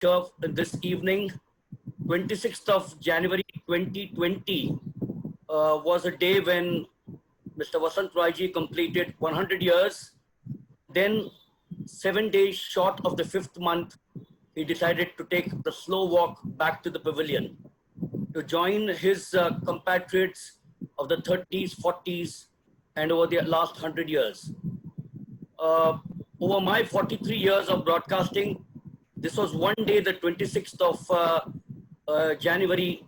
this evening. 26th of January 2020 was a day when Mr. Vasant Raiji completed 100 years. Then, 7 days short of the fifth month, he decided to take the slow walk back to the pavilion to join his compatriots of the 30s, 40s, and over the last 100 years. Uh, Over my 43 years of broadcasting, this was one day, the 26th of January,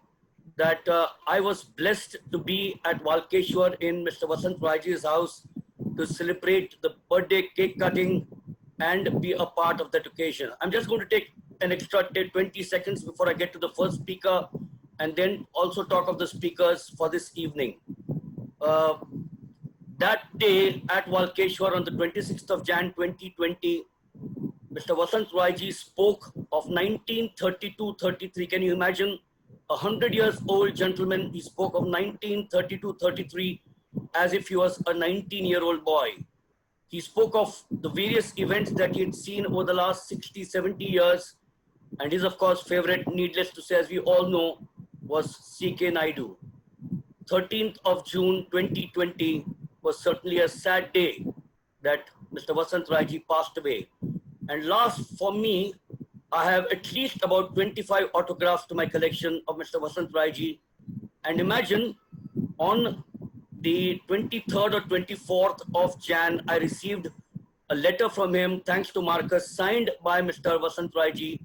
that I was blessed to be at Walkeshwar in Mr. Vasant Raji's house to celebrate the birthday cake cutting and be a part of that occasion. I'm just going to take an extra 20 seconds before I get to the first speaker and then also talk of the speakers for this evening. Uh, that day at Walkeshwar on the 26th of Jan 2020, Mr. Vasant Raiji spoke of 1932-33. Can you imagine? 100 years old gentleman, he spoke of 1932-33 as if he was a 19-year-old boy. He spoke of the various events that he had seen over the last 60, 70 years. And his, of course, favorite, needless to say, as we all know, was C.K. Naidu. 13th of June 2020 was certainly a sad day that Mr. Vasant Raiji passed away. And last, for me, I have at least about 25 autographs to my collection of Mr. Vasant Raiji. And imagine, on the 23rd or 24th of Jan, I received a letter from him, thanks to Marcus, signed by Mr. Vasant Raiji,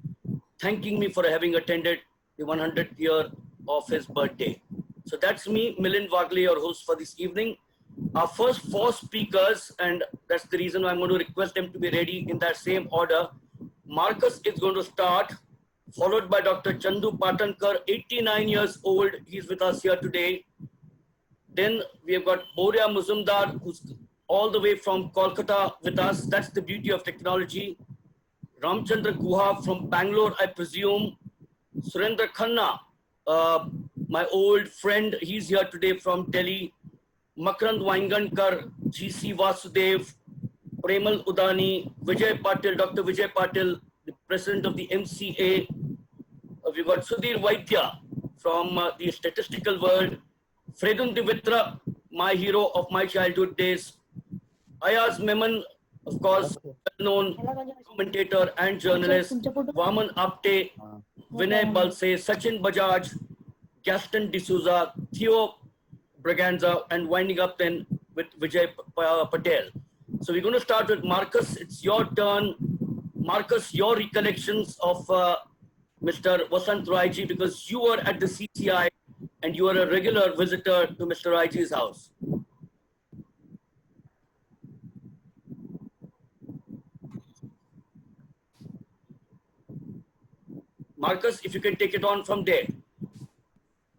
thanking me for having attended the 100th year of his birthday. So that's me, Milind Wagle, your host for this evening. Our first four speakers, and that's the reason why I'm going to request them to be ready in that same order. Marcus is going to start, followed by Dr. Chandu Patankar, 89 years old. He's with us here today. Then we have got Boria Muzumdar, who's all the way from Kolkata with us. That's the beauty of technology. Ramchandra Guha from Bangalore, I presume. Surendra Khanna, my old friend, he's here today from Delhi. Makrand Waingankar, G.C. Vasudev, Premal Udani, Vijay Patil, Dr. Vijay Patil, the president of the MCA. We've got Sudhir Vaidya from the statistical world. Fredun Divitra, my hero of my childhood days. Ayaz Memon, of course, well-known commentator and journalist. Vaman Apte, Vinay Balse, Sachin Bajaj, Gaston D'Souza, Theo Braganza, and winding up then with Vijay Patel. So we're going to start with Marcus. It's your turn. Marcus, your recollections of Mr. Vasant Raiji, because you were at the CCI and you are a regular visitor to Mr. Raiji's house. Marcus, if you can take it on from there.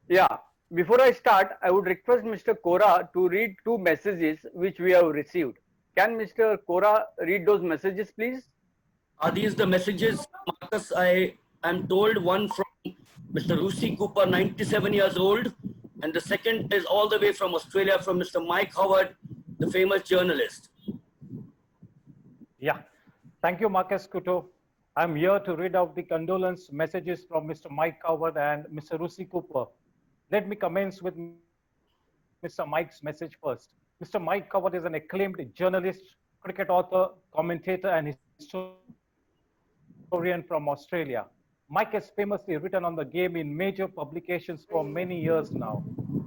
Yeah. Before I start, I would request Mr. Kora to read two messages which we have received. Can Mr. Kora read those messages, please? Are these the messages, Marcus? I am told one from Mr. Rusi Cooper, 97 years old, and the second is all the way from Australia from Mr. Mike Howard, the famous journalist. Yeah. Thank you, Marcus Kuto. I'm here to read out the condolence messages from Mr. Mike Howard and Mr. Rusi Cooper. Let me commence with Mr. Mike's message first. Mr. Mike Howard is an acclaimed journalist, cricket author, commentator, and historian from Australia. Mike has famously written on the game in major publications for many years now.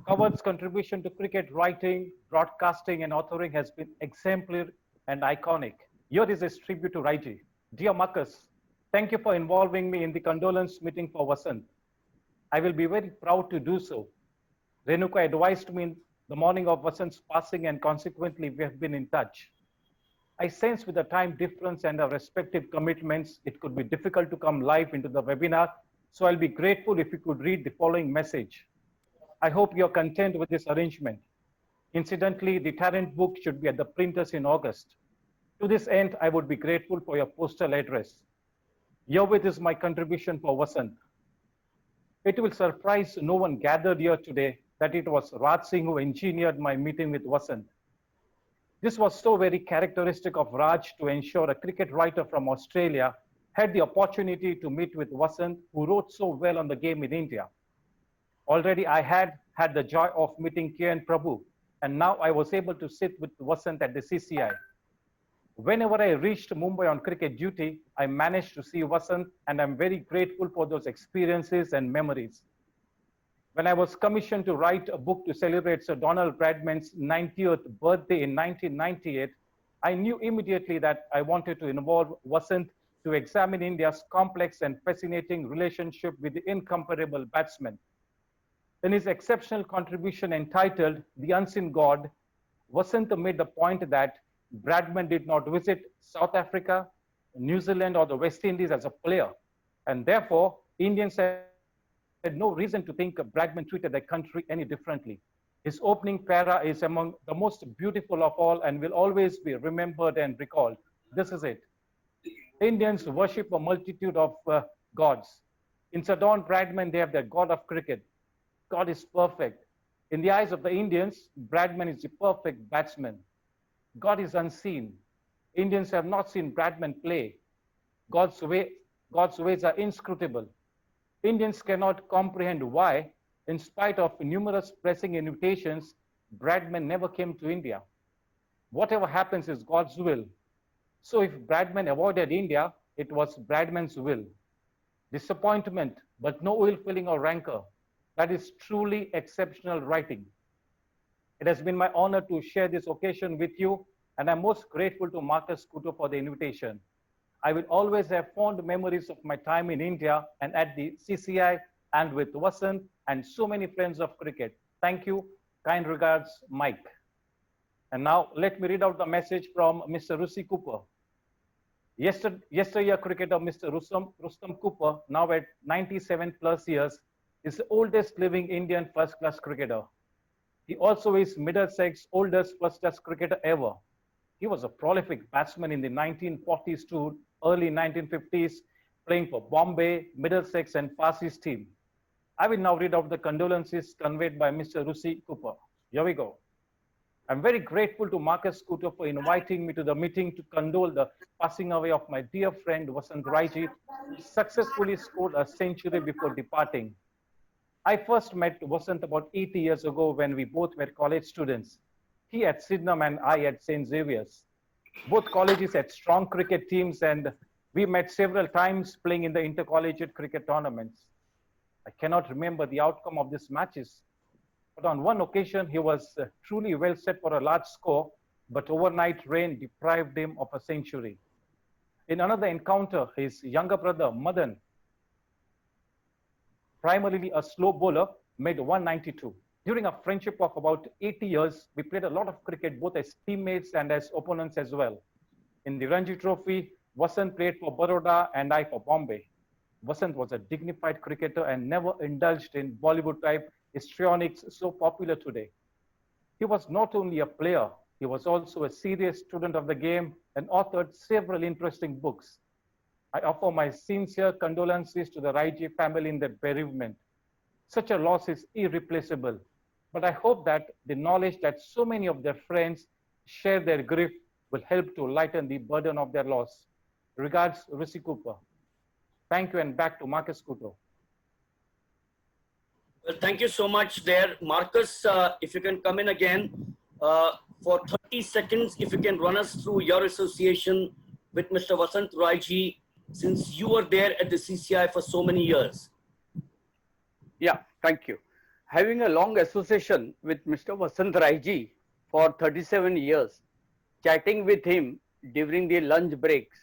Howard's contribution to cricket writing, broadcasting, and authoring has been exemplary and iconic. Here is his tribute to Raiji. Dear Marcus, thank you for involving me in the condolence meeting for Vasant. I will be very proud to do so. Renuka advised me in the morning of Vasant's passing, and consequently we have been in touch. I sense with the time difference and our respective commitments, it could be difficult to come live into the webinar, so I'll be grateful if you could read the following message. I hope you're content with this arrangement. Incidentally, the Tarrant book should be at the printers in August. To this end, I would be grateful for your postal address. Herewith is my contribution for Vasant. It will surprise no one gathered here today that it was Raj Singh who engineered my meeting with Vasant. This was so very characteristic of Raj to ensure a cricket writer from Australia Had the opportunity to meet with Vasant, who wrote so well on the game in India. Already I had the joy of meeting Kiran Prabhu, and now I was able to sit with Vasant at the CCI. Whenever I reached Mumbai on cricket duty, I managed to see Vasant, and I'm very grateful for those experiences and memories. When I was commissioned to write a book to celebrate Sir Donald Bradman's 90th birthday in 1998, I knew immediately that I wanted to involve Vasant to examine India's complex and fascinating relationship with the incomparable batsman. In his exceptional contribution entitled The Unseen God, Vasant made the point that Bradman did not visit South Africa, New Zealand, or the West Indies as a player, and therefore Indians had no reason to think Bradman treated the country any differently. His opening para is among the most beautiful of all and will always be remembered and recalled. This is it. Indians worship a multitude of gods. In Sir Don Bradman, they have the god of cricket. God is perfect. In the eyes of the Indians, Bradman is the perfect batsman. God is unseen. Indians have not seen Bradman play. God's ways are inscrutable. Indians cannot comprehend why, in spite of numerous pressing invitations, Bradman never came to India. Whatever happens is God's will. So if Bradman avoided India, it was Bradman's will. Disappointment, but no ill feeling or rancor. That is truly exceptional writing. It has been my honor to share this occasion with you, and I'm most grateful to Marcus Couto for the invitation. I will always have fond memories of my time in India and at the CCI and with Vasant and so many friends of cricket. Thank you. Kind regards, Mike. And now let me read out the message from Mr. Russi Cooper. Yesteryear cricketer Mr. Rustam Cooper, now at 97 plus years, is the oldest living Indian first-class cricketer. He also is Middlesex oldest first-class cricketer ever. He was a prolific batsman in the 1940s to early 1950s, playing for Bombay, Middlesex, and Parsi's team. I will now read out the condolences conveyed by Mr. Russi Cooper. Here we go. I'm very grateful to Marcus Couto for inviting me to the meeting to condole the passing away of my dear friend Vasant Raiji, who successfully scored a century before departing. I first met Vasant about 80 years ago when we both were college students. He at Sydenham and I at St. Xavier's. Both colleges had strong cricket teams, and we met several times playing in the intercollegiate cricket tournaments. I cannot remember the outcome of these matches, but on one occasion he was truly well set for a large score, but overnight rain deprived him of a century. In another encounter, his younger brother Madan, primarily a slow bowler, made 192. During a friendship of about 80 years, we played a lot of cricket, both as teammates and as opponents as well. In the Ranji Trophy, Vasant played for Baroda and I for Bombay. Vasant was a dignified cricketer and never indulged in Bollywood-type histrionics so popular today. He was not only a player, he was also a serious student of the game and authored several interesting books. I offer my sincere condolences to the Raiji family in their bereavement. Such a loss is irreplaceable, but I hope that the knowledge that so many of their friends share their grief will help to lighten the burden of their loss. Regards, Russi Cooper. Thank you, and back to Marcus Couto. Well, thank you so much there. Marcus, if you can come in again for 30 seconds, if you can run us through your association with Mr. Vasant Raiji, since you were there at the CCI for so many years. Yeah, thank you. Having a long association with Mr. Vasant Raiji for 37 years, chatting with him during the lunch breaks,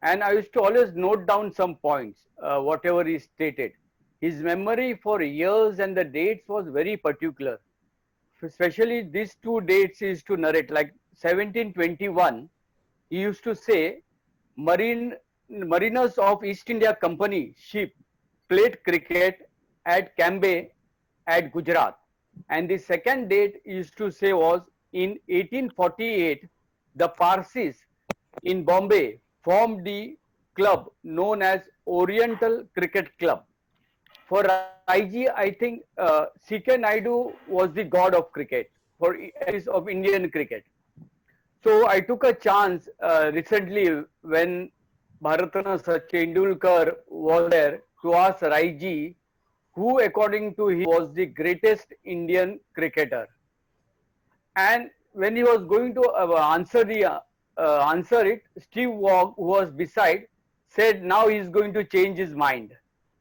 and I used to always note down some points, whatever he stated. His memory for years and the dates was very particular. Especially these two dates he used to narrate, like 1721, he used to say, mariners of East India Company ship played cricket at Cambay at Gujarat. And the second date he used to say was in 1848, the Parsis in Bombay formed the club known as Oriental Cricket Club. For Raiji, I think C.K. Naidu was the god of cricket, of Indian cricket. So I took a chance recently when Bharatna Tendulkar was there to ask Raiji who according to him was the greatest Indian cricketer. And when he was going to answer it, Steve Waugh, who was beside, said now he is going to change his mind.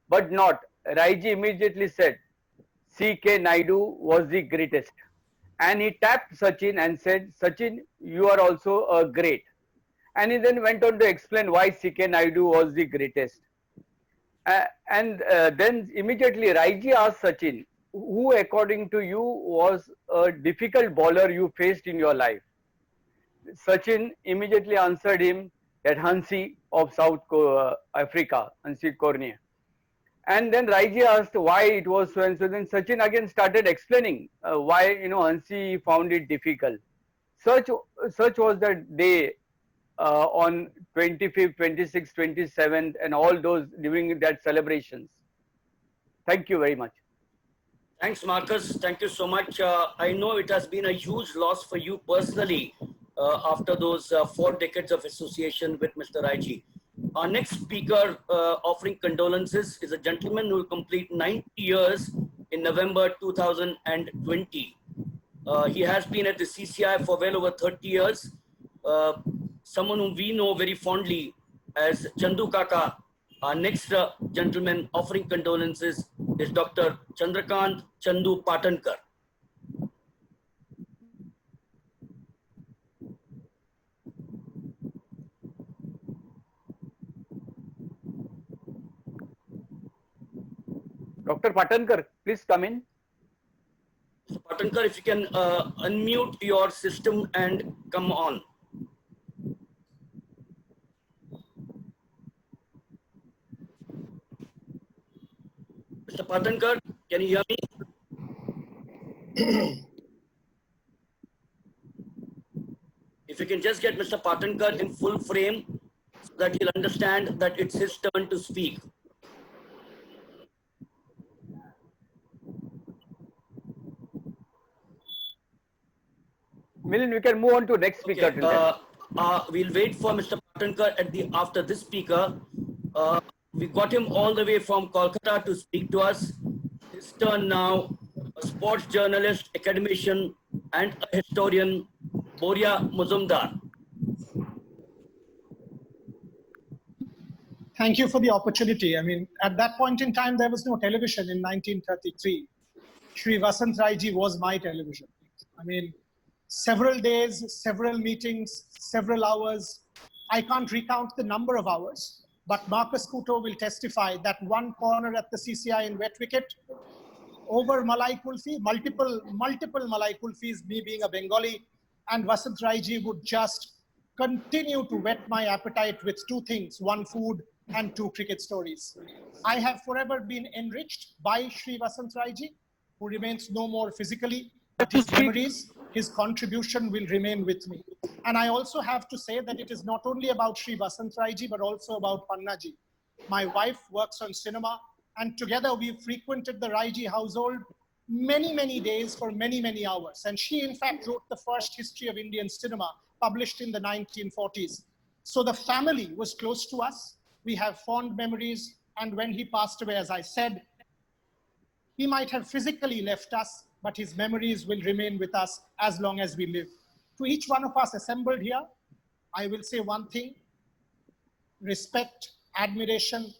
But not. Raiji immediately said, C.K. Naidu was the greatest. And he tapped Sachin and said, Sachin, you are also a great. And he then went on to explain why C.K. Naidu was the greatest. Then immediately Raiji asked Sachin, who according to you was a difficult bowler you faced in your life? Sachin immediately answered him that Hansi of South Africa, Hansi Cornier. And then Raiji asked why it was so and so. Then Sachin again started explaining why Hansi found it difficult. Such was the day on 25th, 26th, 27th, and all those during that celebrations. Thank you very much. Thanks, Marcus. Thank you so much. I know it has been a huge loss for you personally after those 4 decades of association with Mr. Raiji. Our next speaker offering condolences is a gentleman who will complete 90 years in November 2020. He has been at the CCI for well over 30 years. Someone whom we know very fondly as Chandu Kaka. Our next gentleman offering condolences is Dr. Chandrakant Chandu Patankar. Dr. Patankar, please come in. Mr. Patankar, if you can unmute your system and come on. Mr. Patankar, can you hear me? If you can just get Mr. Patankar in full frame so that he'll understand that it's his turn to speak. Milind, we can move on to next speaker. Okay, we'll wait for Mr. Patankar after this speaker. We got him all the way from Kolkata to speak to us. His turn now, a sports journalist, academician, and a historian, Boria Muzumdar. Thank you for the opportunity. I mean, at that point in time, there was no television in 1933. Shri Vasant Raiji was my television. I mean, several days, several meetings, several hours. I can't recount the number of hours, but Marcus Couto will testify that one corner at the CCI in wet wicket, over Malai Kulfi, multiple Malai Kulfis, me being a Bengali, and Vasant Raiji would just continue to whet my appetite with 2 things, 1 food and 2 cricket stories. I have forever been enriched by Shri Vasant Raiji, who remains no more physically, but his memories, his contribution will remain with me. And I also have to say that it is not only about Shri Vasant Raiji, but also about Pannaji. My wife works on cinema, and together we frequented the Raiji household many days for many hours. And she, in fact, wrote the first history of Indian cinema, published in the 1940s. So the family was close to us. We have fond memories. And when he passed away, as I said, he might have physically left us, but his memories will remain with us as long as we live. To each one of us assembled here, I will say one thing: respect, admiration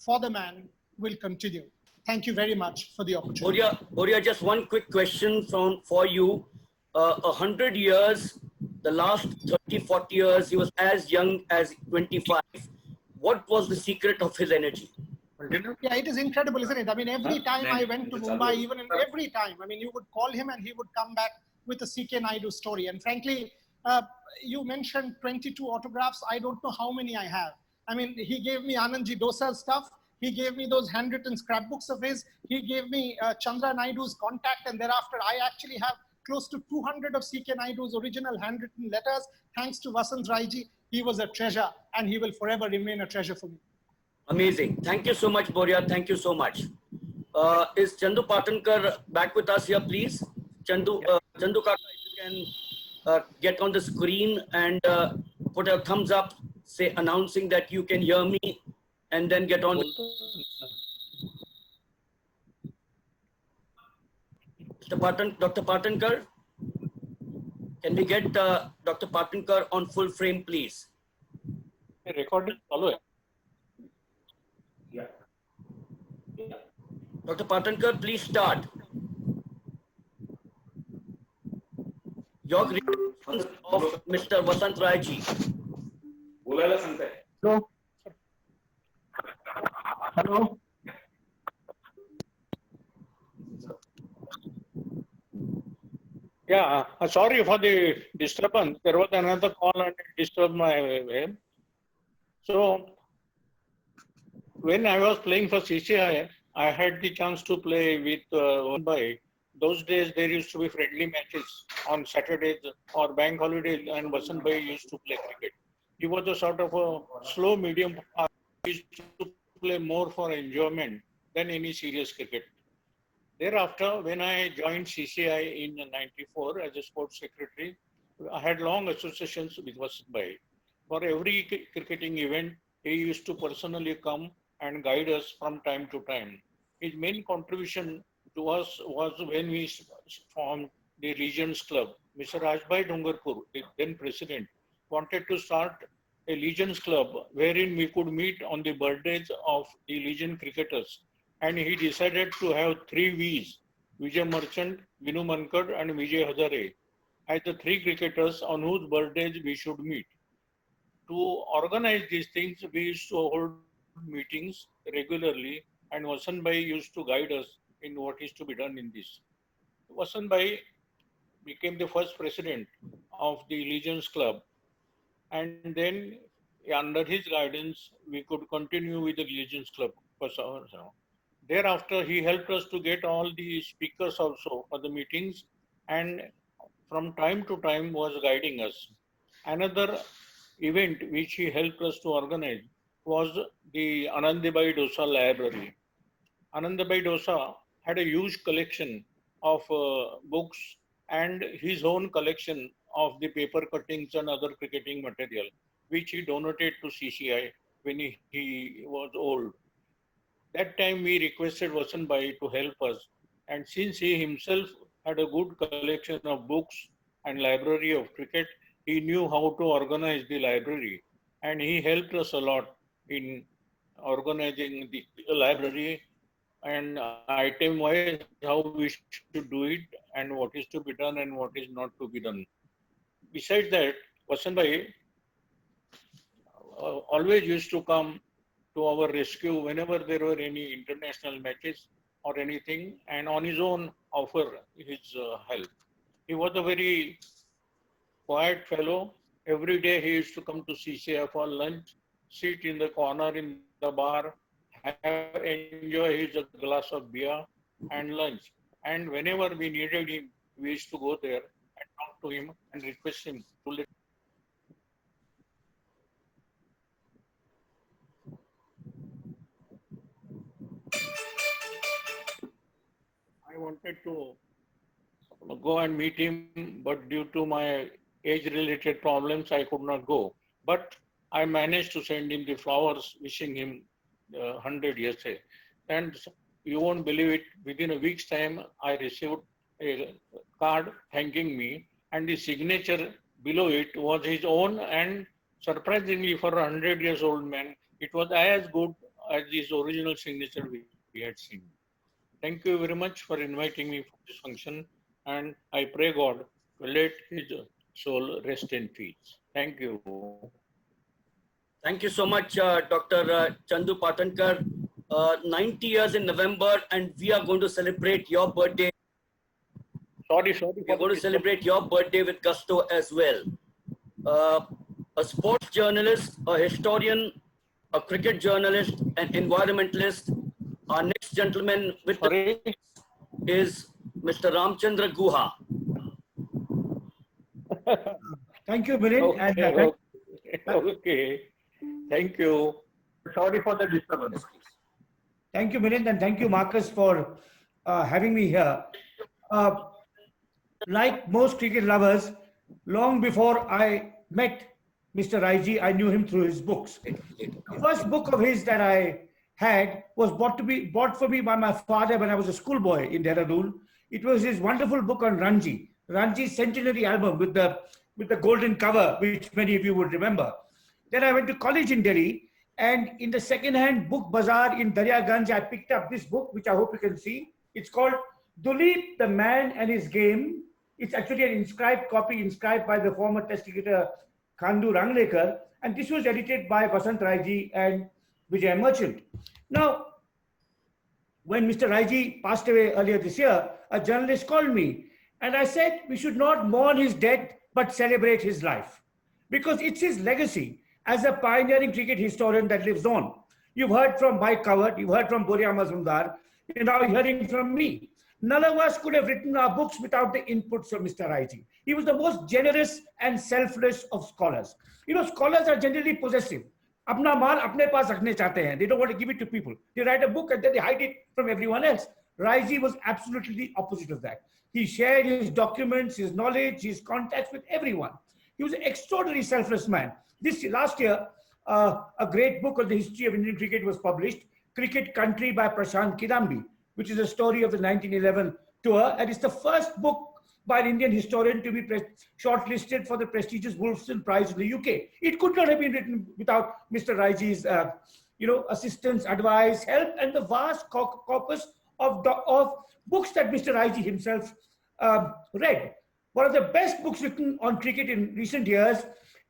for the man will continue. Thank you very much for the opportunity. Boria, just one quick question for you. 100 years, the last 30, 40 years, he was as young as 25. What was the secret of his energy? Yeah, it is incredible, isn't it? I mean, every time I went to Mumbai, even every time, I mean, you would call him and he would come back with a C.K. Naidu story. And frankly, you mentioned 22 autographs. I don't know how many I have. I mean, he gave me Anandji Dosa's stuff. He gave me those handwritten scrapbooks of his. He gave me Chandra Naidu's contact. And thereafter, I actually have close to 200 of C.K. Naidu's original handwritten letters. Thanks to Vasant Raiji, he was a treasure, and he will forever remain a treasure for me. Amazing. Thank you so much, Boria. Thank you so much. Is Chandu Patankar back with us here, please? Chandu Kaka, if you can get on the screen and put a thumbs up say announcing that you can hear me and then get on. Dr. Patankar, can we get Dr. Patankar on full frame, please? Recording follow. Yeah. Dr. Patankar, please start. Your greetings of Mr. Vasant Rai ji. Hello. Hello. Yeah, sorry for the disturbance. There was another call and it disturbed my way. So, when I was playing for CCI, I had the chance to play with Mumbai. Those days, there used to be friendly matches on Saturdays or bank holidays, and Vasant Bhai used to play cricket. He was a sort of a slow medium. He used to play more for enjoyment than any serious cricket. Thereafter, when I joined CCI in '94 as a sports secretary, I had long associations with Vasant Bhai. For every cricketing event, he used to personally come and guide us from time to time. His main contribution to us was when we formed the Legions Club. Mr. Rajbhai Dungarpur, the then president, wanted to start a Legions Club wherein we could meet on the birthdays of the Legion cricketers. And he decided to have 3 V's, Vijay Merchant, Vinu Mankad and Vijay Hazare, as the 3 cricketers on whose birthdays we should meet. To organize these things, we used to hold meetings regularly, and Vasant Bhai used to guide us in what is to be done in this. Vasant Bhai became the first president of the Legions Club, and then under his guidance, we could continue with the Legions Club for some. Thereafter, he helped us to get all the speakers also for the meetings, and from time to time was guiding us. Another event which he helped us to organize was the Anandibai Dosa Library. Anandibai Dosa had a huge collection of books and his own collection of the paper cuttings and other cricketing material, which he donated to CCI when he was old. That time we requested Vasant Bhai to help us, and since he himself had a good collection of books and library of cricket, he knew how to organize the library, and he helped us a lot in organizing the library and item-wise how we should do it and what is to be done and what is not to be done. Besides that, Vasant Bhai always used to come to our rescue whenever there were any international matches or anything, and on his own offer his help. He was a very quiet fellow. Every day he used to come to CCI for lunch, sit in the corner in the bar, enjoy his glass of beer and lunch. And whenever we needed him, we used to go there and talk to him and request him to let. I wanted to go and meet him, but due to my age-related problems, I could not go. But I managed to send him the flowers, wishing him 100 years. And you won't believe it, within a week's time, I received a card thanking me, and the signature below it was his own, and surprisingly for a 100 years old man, it was as good as his original signature we had seen. Thank you very much for inviting me for this function, and I pray God to let his soul rest in peace. Thank you. Thank you so much, Dr. Chandu Patankar. 90 years in November, and we are going to celebrate your birthday. Sorry. We're going to celebrate your birthday with gusto as well. A sports journalist, a historian, a cricket journalist, an environmentalist. Our next gentleman with the is Mr. Ramchandra Guha. Thank you, Milind. Okay. Thank you. Sorry for the disturbance. Thank you, Milind, and thank you, Marcus, for having me here. Like most cricket lovers, long before I met Mr. Raiji, I knew him through his books. The first book of his that I had was bought for me by my father when I was a schoolboy in Dehradun. It was his wonderful book on Ranji's centenary album with the golden cover, which many of you would remember. Then I went to college in Delhi, and in the second-hand book bazaar in Daryaganj, I picked up this book, which I hope you can see. It's called Duleep, the Man and His Game. It's actually an inscribed copy, inscribed by the former test cricketer Khandu Ranglekar, and this was edited by Vasant Raiji and Vijay Merchant. Now, when Mr. Raiji passed away earlier this year, a journalist called me, and I said we should not mourn his death, but celebrate his life, because it's his legacy as a pioneering cricket historian that lives on. You've heard from Mike Coward, you've heard from Boria Mazumdar, you're now hearing from me. None of us could have written our books without the inputs of Mr. Raiji. He was the most generous and selfless of scholars. You know, scholars are generally possessive. Apna maal apne paas rakhne chahte hain. They don't want to give it to people. They write a book and then they hide it from everyone else. Raiji was absolutely the opposite of that. He shared his documents, his knowledge, his contacts with everyone. He was an extraordinarily selfless man. This last year, a great book on the history of Indian cricket was published, Cricket Country by Prashant Kidambi, which is a story of the 1911 tour. And it's the first book by an Indian historian to be shortlisted for the prestigious Wolfson Prize in the UK. It could not have been written without Mr. Raiji's assistance, advice, help, and the vast corpus of books that Mr. Raiji himself read. One of the best books written on cricket in recent years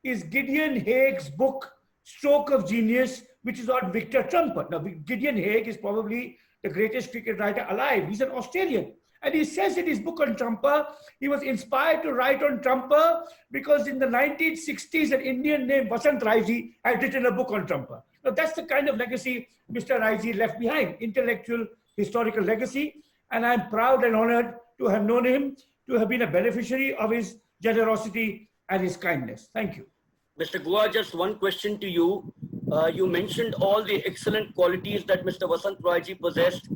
is Gideon Haig's book, Stroke of Genius, which is on Victor Trumper. Now, Gideon Haig is probably the greatest cricket writer alive. He's an Australian. And he says in his book on Trumper, he was inspired to write on Trumper because in the 1960s, an Indian named Vasant Raiji had written a book on Trumper. Now, that's the kind of legacy Mr. Raiji left behind, intellectual, historical legacy. And I'm proud and honored to have known him, to have been a beneficiary of his generosity and his kindness. Thank you. Mr. Guha, just one question to you. You mentioned all the excellent qualities that Mr. Vasant Raiji possessed.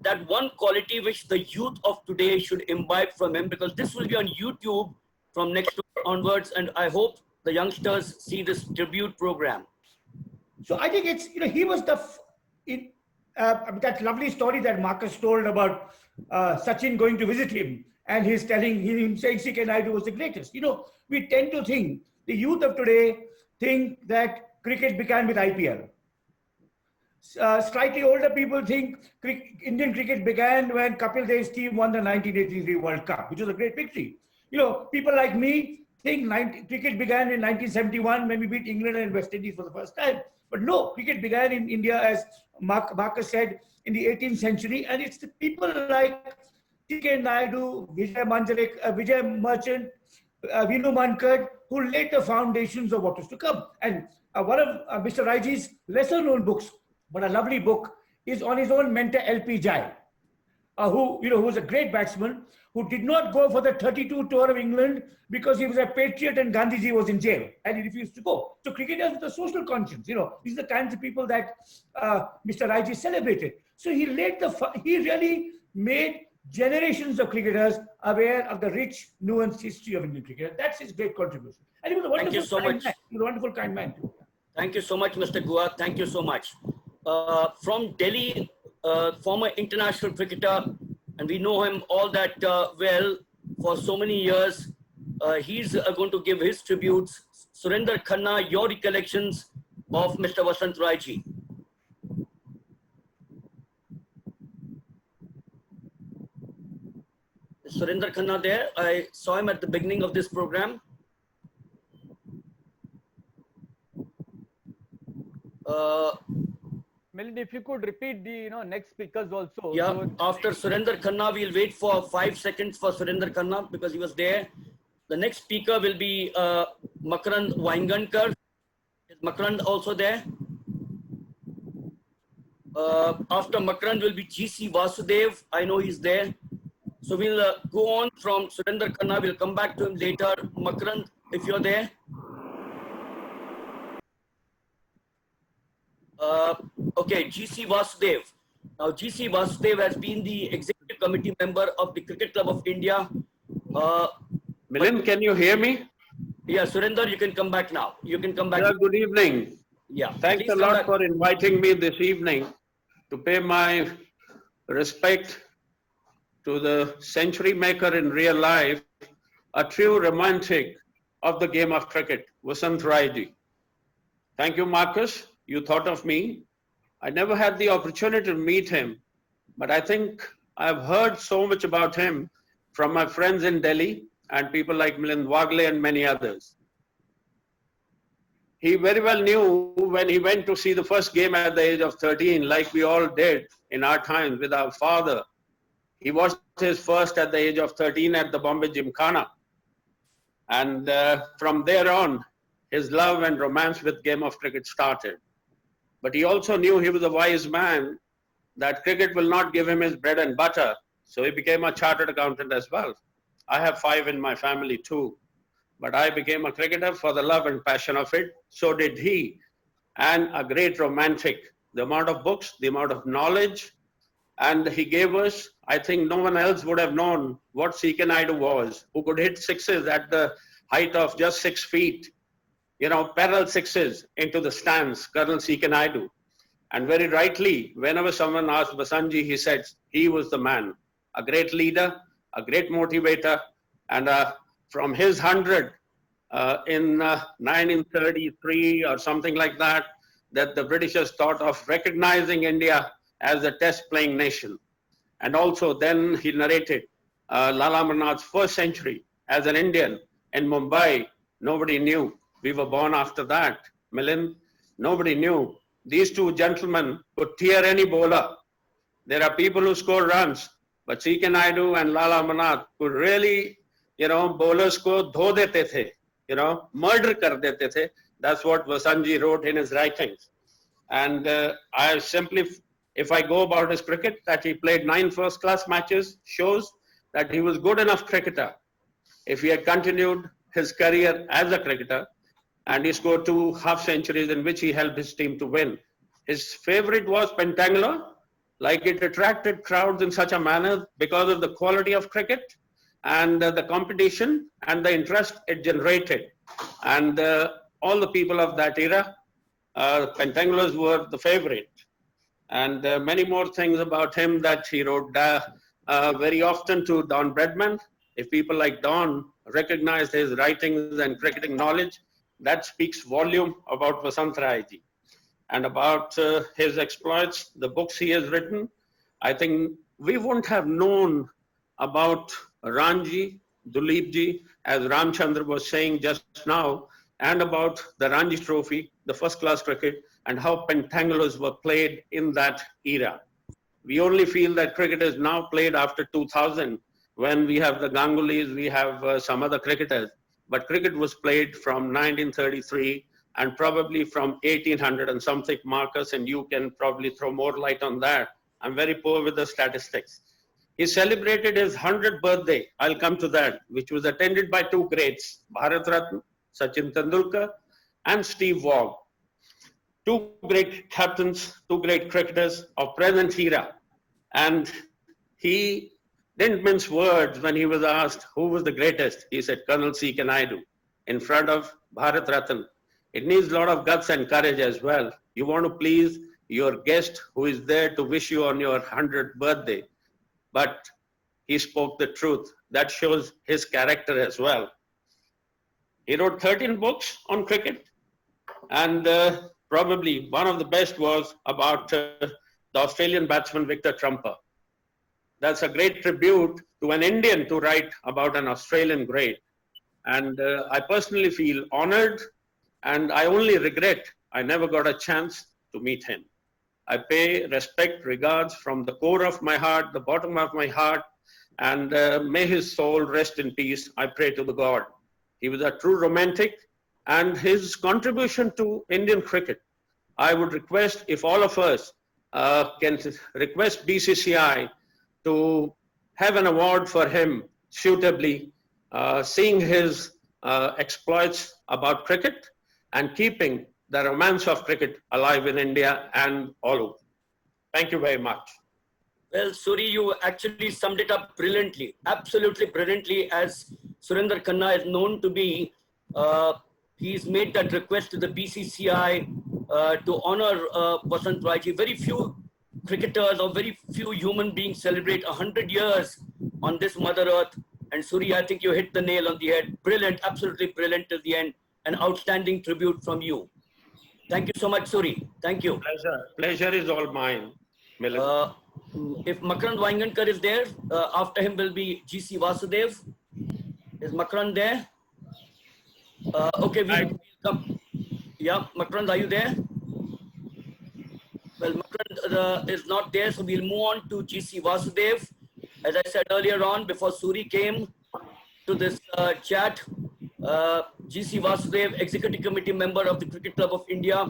That one quality which the youth of today should imbibe from him, because this will be on YouTube from next week onwards, and I hope the youngsters see this tribute program. So I think it's, he was that lovely story that Marcus told about Sachin going to visit him and he's telling him, saying C.K. Naidu was the greatest. We tend to think, the youth of today think that cricket began with IPL. Slightly older people think Indian cricket began when Kapil Dev's team won the 1983 World Cup, which was a great victory. People like me think cricket began in 1971 when we beat England and West Indies for the first time. But no, cricket began in India, as Marcus said, in the 18th century. And it's the people like C.K. Naidu, Vijay Merchant, Vinu Mankad, who laid the foundations of what was to come. And one of Mr. Raiji's lesser known books, but a lovely book, is on his own mentor, L.P. Jai, who was a great batsman, who did not go for the 32 tour of England because he was a patriot and Gandhiji was in jail and he refused to go. So cricketers with a social conscience, these are the kinds of people that Mr. Raiji celebrated. So he really made generations of cricketers aware of the rich, nuanced history of Indian cricket. That's his great contribution. And he was a wonderful, Thank you so much. Man. He was a wonderful, kind man too. Thank you so much, Mr. Guha. Thank you so much. From Delhi, former international cricketer, and we know him all that well for so many years. He's going to give his tributes. Surinder Khanna, your recollections of Mr. Vasant Raiji. Is Surinder Khanna there? I saw him at the beginning of this program. Milind, if you could repeat the next speakers also. Yeah, So, after Surinder Khanna, we'll wait for 5 seconds for Surinder Khanna because he was there. The next speaker will be Makarand Waingankar. Is Makarand also there? After Makarand will be G.C. Vasudev. I know he's there. So we'll go on from Surinder Khanna. We'll come back to him later. Makarand, if you're there. Okay, G.C. Vasudev. Now, G.C. Vasudev has been the executive committee member of the Cricket Club of India. Milind, can you hear me? Yeah, Surinder, you can come back now. You can come back. Yeah, good evening. Yeah. Thanks please a come lot back. for inviting me this evening to pay my respect to the century maker in real life, a true romantic of the game of cricket, Vasant Raiji. Thank you, Marcus. You thought of me. I never had the opportunity to meet him, but I think I've heard so much about him from my friends in Delhi and people like Milind Wagle and many others. He very well knew when he went to see the first game at the age of 13, like we all did in our times with our father. He watched his first at the age of 13 at the Bombay Gymkhana. And from there on, his love and romance with game of cricket started. But he also knew he was a wise man, that cricket will not give him his bread and butter. So he became a chartered accountant as well. I have 5 in my family too. But I became a cricketer for the love and passion of it. So did he. And a great romantic. The amount of books, the amount of knowledge, and he gave us, I think no one else would have known what C.K. Naidu was, who could hit sixes at the height of just 6 feet, parallel sixes into the stands, Colonel C.K. Naidu. And very rightly, whenever someone asked Vasantji, he said he was the man, a great leader, a great motivator, and from his 100 in 1933 or something like that, that the Britishers thought of recognizing India as a test playing nation. And also then he narrated Lala Amarnath's first century as an Indian in Mumbai. Nobody knew. We were born after that. Milind, nobody knew. These two gentlemen could tear any bowler. There are people who score runs, but C.K. Naidu and Lala Amarnath could really, bowlers ko dho dete the, murder kar dete the. That's what Vasantji wrote in his writings. And I simply, if I go about his cricket, that he played 9 first-class matches, shows that he was good enough cricketer. If he had continued his career as a cricketer, and he scored 2 half-centuries in which he helped his team to win. His favorite was Pentangular, like it attracted crowds in such a manner because of the quality of cricket and the competition and the interest it generated. And all the people of that era, Pentangulars were the favorite. And many more things about him that he wrote very often to Don Bradman. If people like Don recognized his writings and cricketing knowledge, that speaks volume about Vasant Raiji and about his exploits, the books he has written. I think we wouldn't have known about Ranji, Duleepji, as Ramchandra was saying just now, and about the Ranji Trophy, the first-class cricket, and how Pentangulars were played in that era. We only feel that cricket is now played after 2000, when we have the Gangulys, we have some other cricketers. But cricket was played from 1933 and probably from 1800 and something, Marcus, and you can probably throw more light on that. I'm very poor with the statistics. He celebrated his 100th birthday, I'll come to that, which was attended by 2 greats, Bharat Ratna, Sachin Tendulkar, and Steve Waugh. 2 great captains, 2 great cricketers of present era. And he didn't mince words when he was asked who was the greatest. He said, Colonel C.K. Naidu, in front of Bharat Ratna. It needs a lot of guts and courage as well. You want to please your guest who is there to wish you on your 100th birthday. But he spoke the truth. That shows his character as well. He wrote 13 books on cricket. And probably one of the best was about the Australian batsman Victor Trumper. That's a great tribute to an Indian to write about an Australian great. And I personally feel honored, and I only regret I never got a chance to meet him. I pay respect, regards from the core of my heart, the bottom of my heart, and may his soul rest in peace, I pray to the God. He was a true romantic, and his contribution to Indian cricket, I would request if all of us can request BCCI to have an award for him suitably, seeing his exploits about cricket and keeping the romance of cricket alive in India and all over. Thank you very much. Well, Suri, you actually summed it up brilliantly, absolutely brilliantly, as Surinder Khanna is known to be He's made that request to the BCCI to honor Vasant Raiji. Very few cricketers or very few human beings celebrate 100 years on this Mother Earth. And Suri, I think you hit the nail on the head. Brilliant, absolutely brilliant till the end. An outstanding tribute from you. Thank you so much, Suri. Thank you. Pleasure is all mine, Milind. If Makarand Vaingankar is there, after him will be GC Vasudev. Is Makarand there? Okay, we'll come. Yeah, Makarand, are you there? Well, Makarand is not there, so we'll move on to GC Vasudev. As I said earlier on, before Suri came to this chat, GC Vasudev, Executive Committee member of the Cricket Club of India,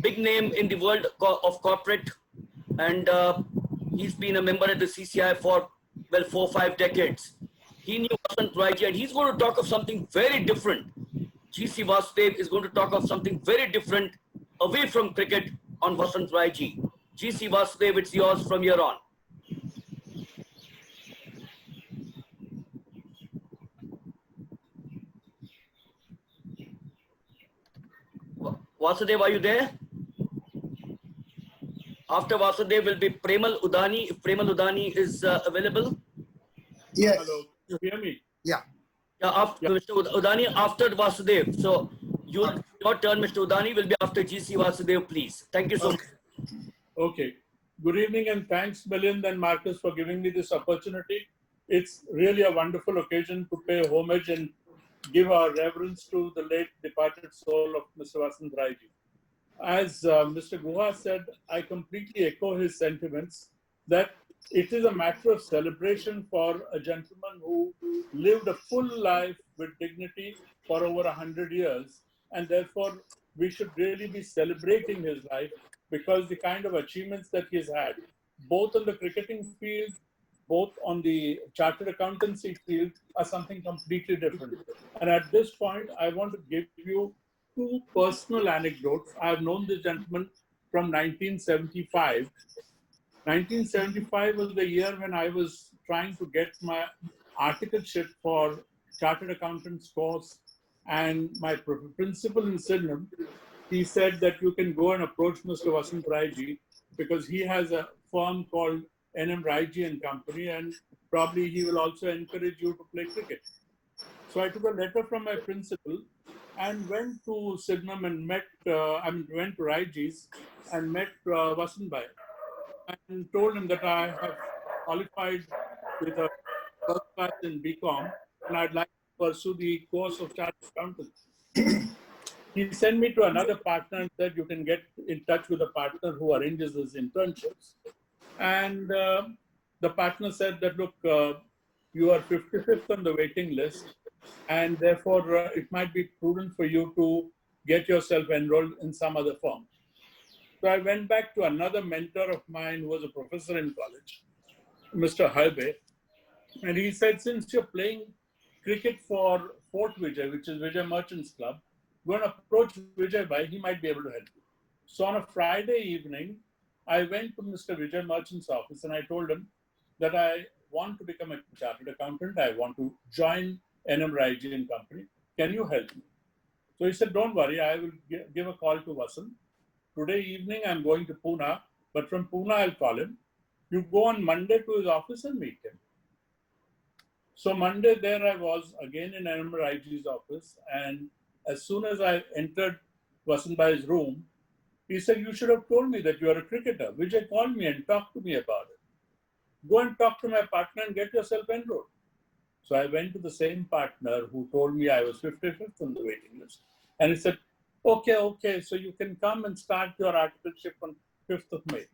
big name in the world of corporate, and he's been a member at the CCI for, well, 4 or 5 decades. He knew Vasant Raiji, and he's going to talk of something very different. GC Vasudev is going to talk of something very different away from cricket on Vasant Raiji. GC Vasudev, it's yours from here on. Vasudev, are you there? After Vasudev will be Premal Udani. If Premal Udani is available. Yes. Hello, you hear me? Yeah. Yeah, after Mr. Udani, after Vasudev. So your turn, Mr. Udani, will be after GC Vasudev, please. Thank you so much. Okay. Good evening and thanks, Milind and Marcus, for giving me this opportunity. It's really a wonderful occasion to pay homage and give our reverence to the late departed soul of Mr. Vasant Raiji. As Mr. Guha said, I completely echo his sentiments that it is a matter of celebration for a gentleman who lived a full life with dignity for over 100 years. And therefore, we should really be celebrating his life because the kind of achievements that he's had, both on the cricketing field, both on the chartered accountancy field, are something completely different. And at this point, I want to give you 2 personal anecdotes. I have known this gentleman from 1975. 1975 was the year when I was trying to get my articleship for chartered accountants course, and my principal in Sydenham, he said that you can go and approach Mr. Vasant Raiji because he has a firm called NM Raiji and Company, and probably he will also encourage you to play cricket. So I took a letter from my principal and went to Sydenham and met, went to Raiji's and met Vasant Bhai and told him that I have qualified with a first class in BCom and I'd like to pursue the course of chartered accountants. He sent me to another partner and said, you can get in touch with a partner who arranges his internships. And the partner said that, look, you are 55th on the waiting list, and therefore it might be prudent for you to get yourself enrolled in some other firm. So I went back to another mentor of mine who was a professor in college, Mr. Halbe, and he said, since you're playing cricket for Fort Vijay, which is Vijay Merchants Club, go and approach Vijay Bhai, he might be able to help you. So on a Friday evening, I went to Mr. Vijay Merchant's office and I told him that I want to become a chartered accountant. I want to join NM Raiji and Company. Can you help me? So he said, don't worry, I will give a call to Vasant. Today evening, I'm going to Pune, but from Pune, I'll call him. You go on Monday to his office and meet him. So Monday, there I was again in NM Raiji's office. And as soon as I entered Vasant Bhai's room, he said, you should have told me that you are a cricketer. Vijay called me and talked to me about it. Go and talk to my partner and get yourself enrolled. So I went to the same partner who told me I was 55th on the waiting list. And he said, okay, so you can come and start your articleship on 5th of May.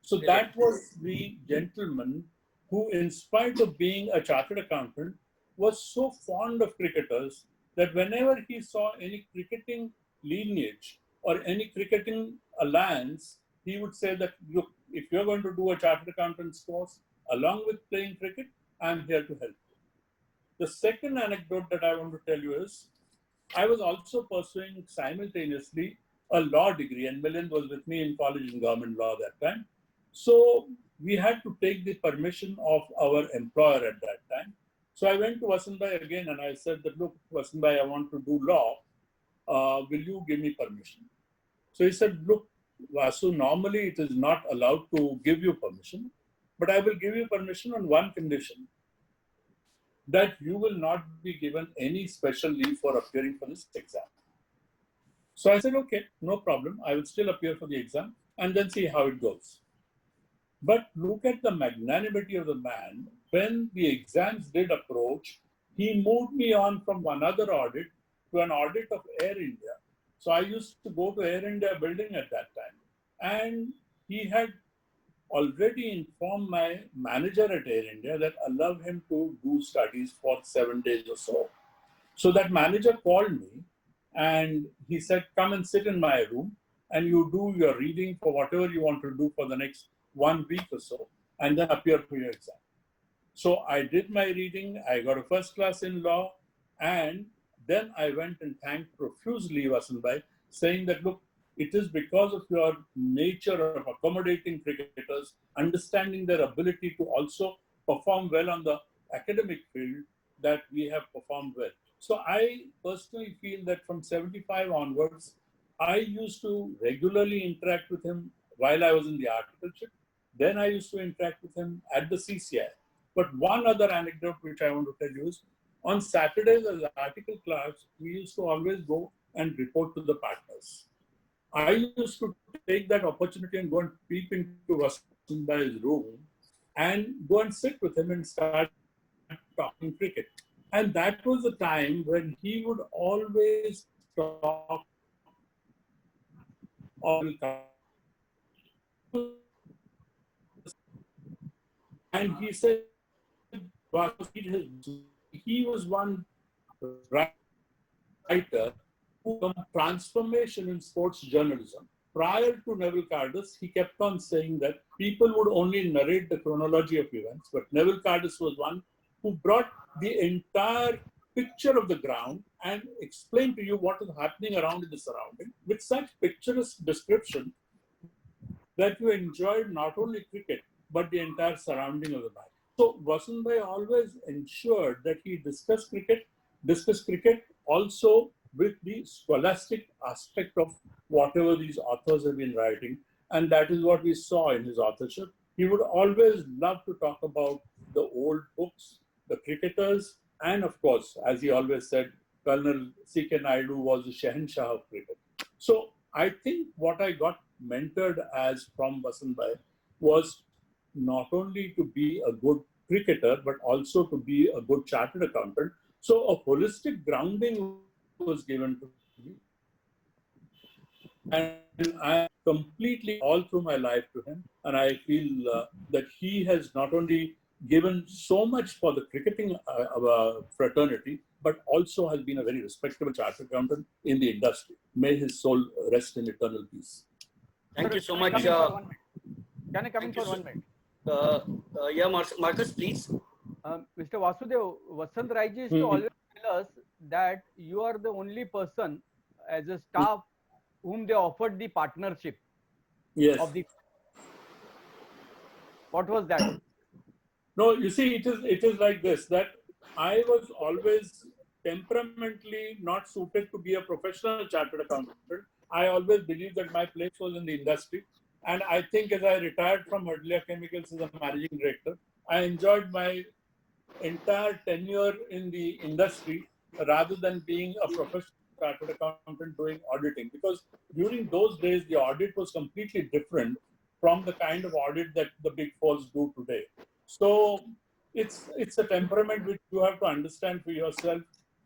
So that was the gentleman who, in spite of being a chartered accountant, was so fond of cricketers that whenever he saw any cricketing lineage or any cricketing alliance, he would say that, look, if you're going to do a chartered accountant's course along with playing cricket, I'm here to help you. The second anecdote that I want to tell you is, I was also pursuing simultaneously a law degree, and Milind was with me in college in government law that time. So we had to take the permission of our employer at that time. So I went to Vasantbhai again and I said that, look, Vasantbhai, I want to do law. Will you give me permission? So he said, look, Vasu, normally it is not allowed to give you permission, but I will give you permission on one condition, that you will not be given any special leave for appearing for this exam. So I said, okay, no problem. I will still appear for the exam and then see how it goes. But look at the magnanimity of the man. When the exams did approach, he moved me on from one other audit to an audit of Air India. So I used to go to Air India building at that time. And he had already informed my manager at Air India that allow him to do studies for 7 days or so. So that manager called me and he said, come and sit in my room and you do your reading for whatever you want to do for the next 1 week or so, and then appear for your exam. So I did my reading, I got a first class in law, and then I went and thanked profusely Vasantbhai, saying that, look, it is because of your nature of accommodating cricketers, understanding their ability to also perform well on the academic field, that we have performed well. So I personally feel that from 75 onwards, I used to regularly interact with him while I was in the articleship. Then I used to interact with him at the CCI. But one other anecdote which I want to tell you is, on Saturdays as article clerks, we used to always go and report to the partners. I used to take that opportunity and go and peep into Vasantbhai's room and go and sit with him and start talking cricket. And that was the time when he would always talk and he said, he was one writer who did transformation in sports journalism. Prior to Neville Cardus, he kept on saying that people would only narrate the chronology of events, but Neville Cardus was one who brought the entire picture of the ground and explained to you what is happening around in the surrounding with such picturesque description that you enjoyed not only cricket, but the entire surrounding of the match. So Vasantbhai always ensured that he discussed cricket also with the scholastic aspect of whatever these authors have been writing. And that is what we saw in his authorship. He would always love to talk about the old books, the cricketers, and of course, as he always said, Colonel C.K. Naidu was the Shahenshah of cricket. So I think what I got mentored as from Vasantbhai was not only to be a good cricketer, but also to be a good chartered accountant. So a holistic grounding was given to me. And I completely all through my life to him. And I feel that he has not only given so much for the cricketing fraternity, but also has been a very respectable chartered accountant in the industry. May his soul rest in eternal peace. Thank you so much. Can I come in for 1 minute? Yeah, Marcus, please. Mr. Vasudev, Vasant Rai ji used to always tell us that you are the only person as a staff whom they offered the partnership. Yes. Of the. What was that? No, you see, it is like this, that I was always temperamentally not suited to be a professional chartered accountant. I always believed that my place was in the industry. And I think as I retired from Hurdlia Chemicals as a managing director, I enjoyed my entire tenure in the industry rather than being a professional chartered accountant doing auditing. Because during those days, the audit was completely different from the kind of audit that the big fours do today. So it's a temperament which you have to understand for yourself,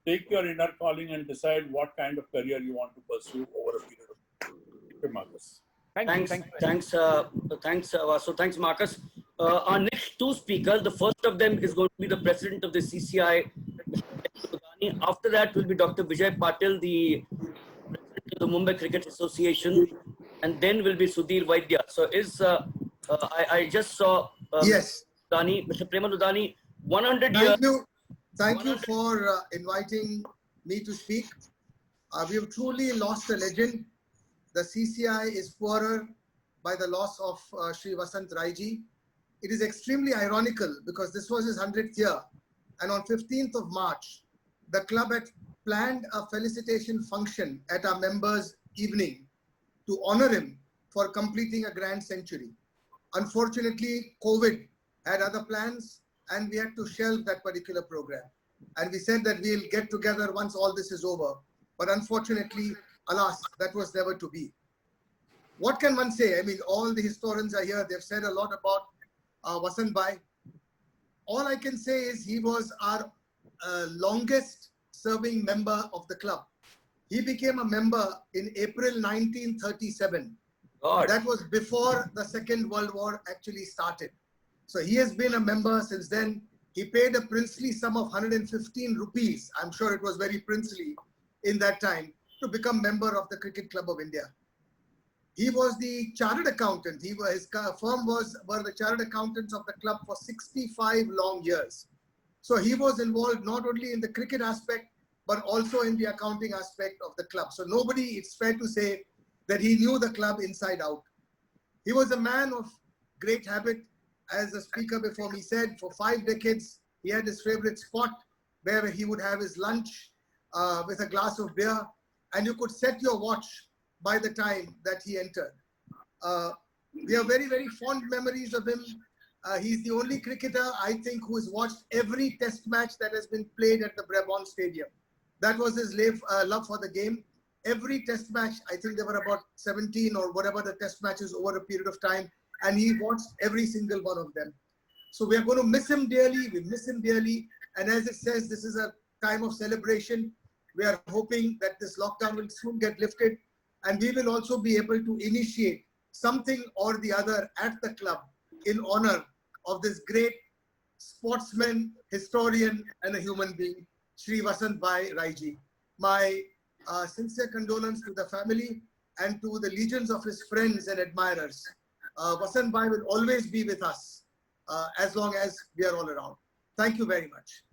take your inner calling and decide what kind of career you want to pursue over a period of time. Okay, Marcus. Thanks, Vasu. Thanks, Marcus. Our next two speakers, the first of them is going to be the president of the CCI, Mr. Lodani. After that will be Dr. Vijay Patil, the president of the Mumbai Cricket Association, and then will be Sudhir Vaidya. So I just saw yes. Mr. Premal Lodani, 100 years. Thank you for inviting me to speak. We have truly lost a legend. The CCI is poorer by the loss of Shri Vasant Rai ji. It is extremely ironical because this was his 100th year And on 15th of March, the club had planned a felicitation function at our members' evening to honor him for completing a grand century. Unfortunately, COVID had other plans and we had to shelve that particular program. And we said that we'll get together once all this is over. But unfortunately, alas, that was never to be. What can one say? I mean, all the historians are here. They've said a lot about Vasant Bhai. All I can say is he was our longest serving member of the club. He became a member in April 1937. God. That was before the Second World War actually started. So he has been a member since then. He paid a princely sum of 115 rupees. I'm sure it was very princely in that time to become member of the Cricket Club of India. He was the chartered accountant. His firm were the chartered accountants of the club for 65 long years. So he was involved not only in the cricket aspect, but also in the accounting aspect of the club. So nobody, it's fair to say that he knew the club inside out. He was a man of great habit. As the speaker before me said, for 5 decades, he had his favorite spot where he would have his lunch with a glass of beer, and you could set your watch by the time that he entered. We have very, very fond memories of him. He's the only cricketer, I think, who has watched every test match that has been played at the Brabant Stadium. That was his love for the game. Every test match, I think there were about 17 or whatever the test matches over a period of time, and he watched every single one of them. So we are going to miss him dearly. We miss him dearly. And as it says, this is a time of celebration. We are hoping that this lockdown will soon get lifted, and we will also be able to initiate something or the other at the club in honor of this great sportsman, historian, and a human being, Shri Vasant Bhai Raiji. My sincere condolence to the family and to the legions of his friends and admirers. Vasant Bhai will always be with us as long as we are all around. Thank you very much.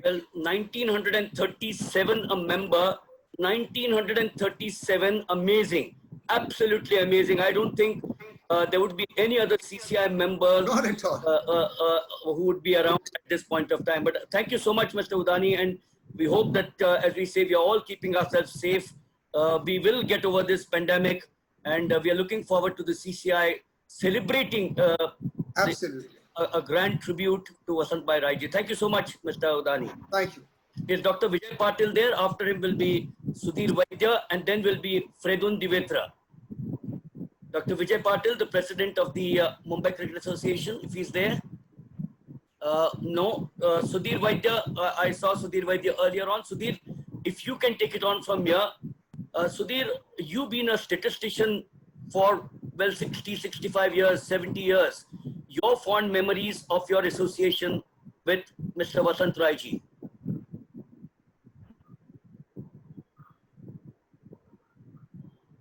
Well, 1937 a member, 1937 amazing, absolutely amazing. I don't think there would be any other CCI member Not at all. who would be around at this point of time. But thank you so much, Mr. Udani, and we hope that, as we say, we are all keeping ourselves safe. We will get over this pandemic, and we are looking forward to the CCI celebrating Absolutely. a grand tribute to Vasant Bhai Raiji. Thank you so much, Mr. Udani. Thank you. Is Dr. Vijay Patil there? After him will be Sudhir Vaidya, and then will be Fredun Divetra. Dr. Vijay Patil, the president of the Mumbai Cricket Association, if he's there. No. Sudhir Vaidya, I saw Sudhir Vaidya earlier on. Sudhir, if you can take it on from here. Sudhir, you've been a statistician for, well, 60, 65 years, 70 years. Your fond memories of your association with Mr. Vasant Raiji.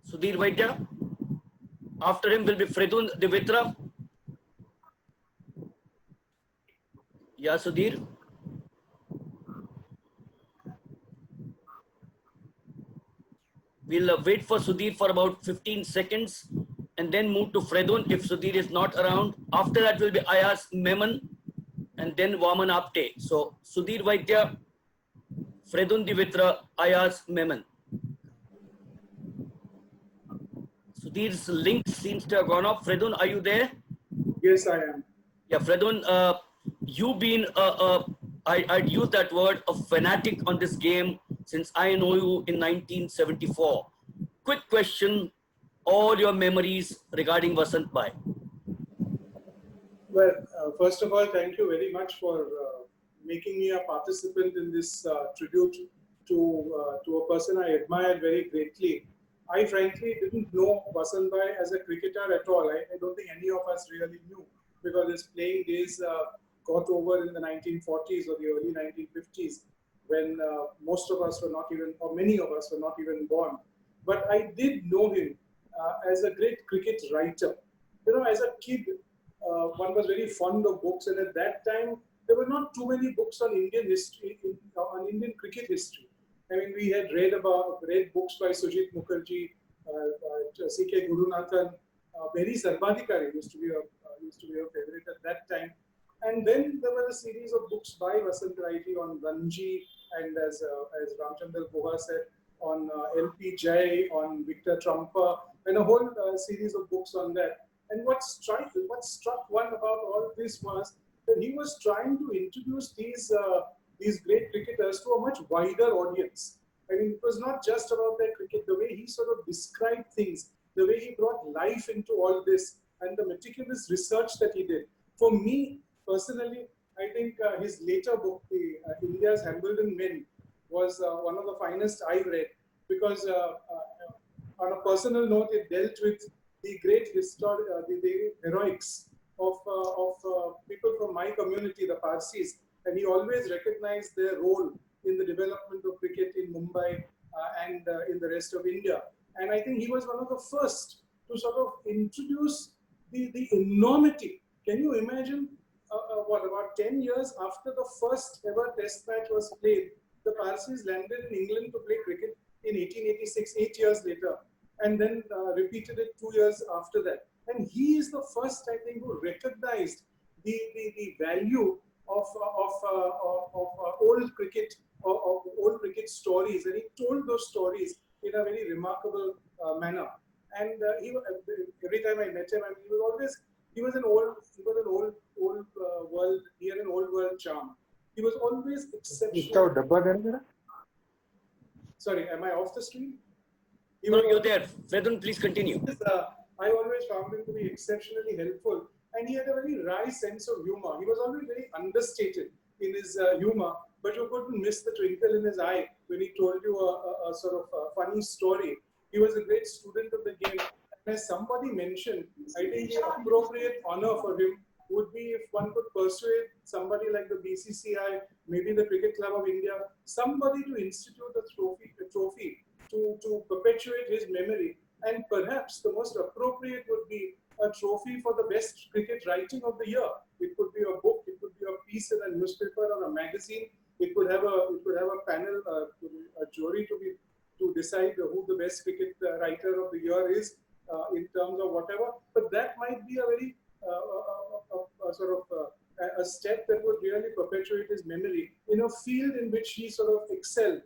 Sudhir Vaidya. After him will be Fredun Divetra. Yeah, Sudhir. We'll wait for Sudhir for about 15 seconds and then move to Fredun if Sudhir is not around. After that will be Ayaz Memon and then Vaman Apte. So Sudhir Vaidya, Fredun Divetra, Ayaz Memon. Sudhir's link seems to have gone off. Fredun, are you there? Yes, I am. Yeah, Fredun, you've been, I'd use that word, a fanatic on this game since I know you in 1974. Quick question, all your memories regarding Vasant Bhai. Well, first of all, thank you very much for making me a participant in this tribute to a person I admire very greatly. I frankly didn't know Vasant Bhai as a cricketer at all. I don't think any of us really knew, because his playing days got over in the 1940s or the early 1950s, when most of us were not even, or many of us were not even born. But I did know him as a great cricket writer. You know, as a kid, one was very fond of books, and at that time, there were not too many books on Indian history, on Indian cricket history. I mean, we had read books by Sujit Mukherjee, C.K. Gurunathan, Beri Sarvadhikari used to be a favorite at that time. And And then there were a series of books by Vasant Raiji on Ranji, and as Ramchandra Guha said, on L.P. Jay, on Victor Trumper, and a whole series of books on that. And what struck one about all this was that he was trying to introduce these great cricketers to a much wider audience. I mean, it was not just about their cricket, the way he sort of described things, the way he brought life into all this, and the meticulous research that he did. For me, personally, I think his later book, India's Hambledon Men, was one of the finest I read, because on a personal note, it dealt with the great the heroics of people from my community, the Parsis, and he always recognized their role in the development of cricket in Mumbai and in the rest of India. And I think he was one of the first to sort of introduce the enormity. Can you imagine about 10 years after the first ever test match was played, the Parsis landed in England to play cricket in 1886, 8 years later, and then repeated it 2 years after that. And he is the first, I think, who recognized the value of old cricket, of old cricket stories, and he told those stories in a very remarkable manner. And every time I met him, I mean, he was an old world. He had an old world charm. He was always exceptional. Sorry, am I off the screen? No, you're there. Fredun, please continue. I always found him to be exceptionally helpful, and he had a very wry sense of humor. He was always very understated in his humor, but you couldn't miss the twinkle in his eye when he told you a sort of funny story. He was a great student of the game. And as somebody mentioned, I think the appropriate honor for him would be if one could persuade somebody like the BCCI, maybe the Cricket Club of India, somebody to institute a trophy to perpetuate his memory. And perhaps the most appropriate would be a trophy for the best cricket writing of the year. It could be a book, it could be a piece in a newspaper or a magazine. It could have a panel, a jury to decide who the best cricket writer of the year is in terms of whatever. But that might be a very a step that would really perpetuate his memory in a field in which he sort of excelled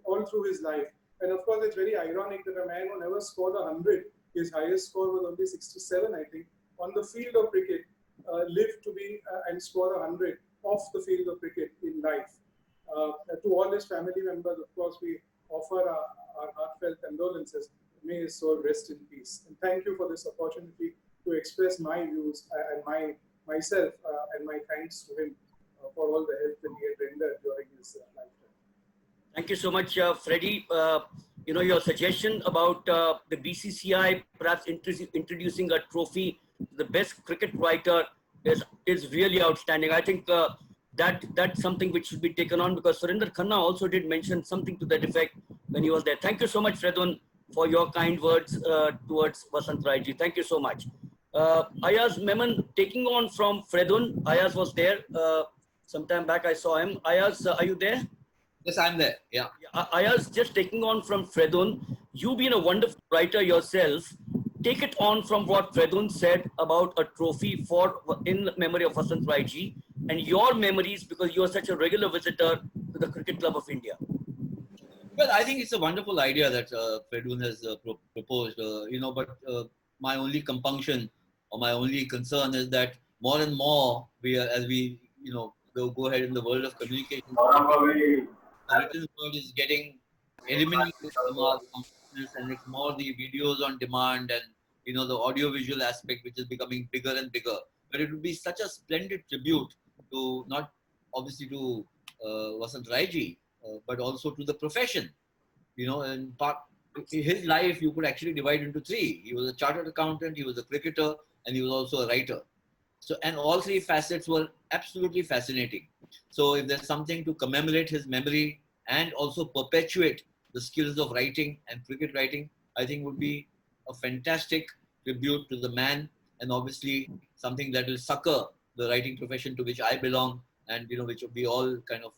all through his life. And of course, it's very ironic that a man who never scored 100, his highest score was only 67, I think, on the field of cricket, lived to be and score 100 off the field of cricket in life. To all his family members, of course, we offer our heartfelt condolences. May his soul rest in peace. And thank you for this opportunity to express my views and myself and my thanks to him for all the help that he had rendered during his lifetime. Thank you so much, Freddie. Your suggestion about the BCCI perhaps introducing a trophy to the best cricket writer is really outstanding. I think that's something which should be taken on, because Surinder Khanna also did mention something to that effect when he was there. Thank you so much, Fredun, for your kind words towards Vasant Raiji. Thank you so much. Ayaz Memon, taking on from Fredun. Ayaz was there sometime back. I saw him. Ayaz, are you there? Yes, I'm there. Yeah. Ayaz, just taking on from Fredun, you being a wonderful writer yourself, take it on from what Fredun said about a trophy in memory of Vasant Raiji and your memories, because you are such a regular visitor to the Cricket Club of India. Well, I think it's a wonderful idea that Fredun has proposed, but my only compunction or my only concern is that more and more as we go ahead in the world of communication, the written word is getting eliminated from our consciousness, and it's more the videos on demand and the audio-visual aspect which is becoming bigger and bigger. But it would be such a splendid tribute to not obviously to Vasant Raiji, but also to the profession. And his life you could actually divide into three. He was a chartered accountant, he was a cricketer, and he was also a writer. So, and all three facets were absolutely fascinating. So if there's something to commemorate his memory and also perpetuate the skills of writing and cricket writing, I think would be a fantastic tribute to the man, and obviously something that will succor the writing profession to which I belong, and which we all kind of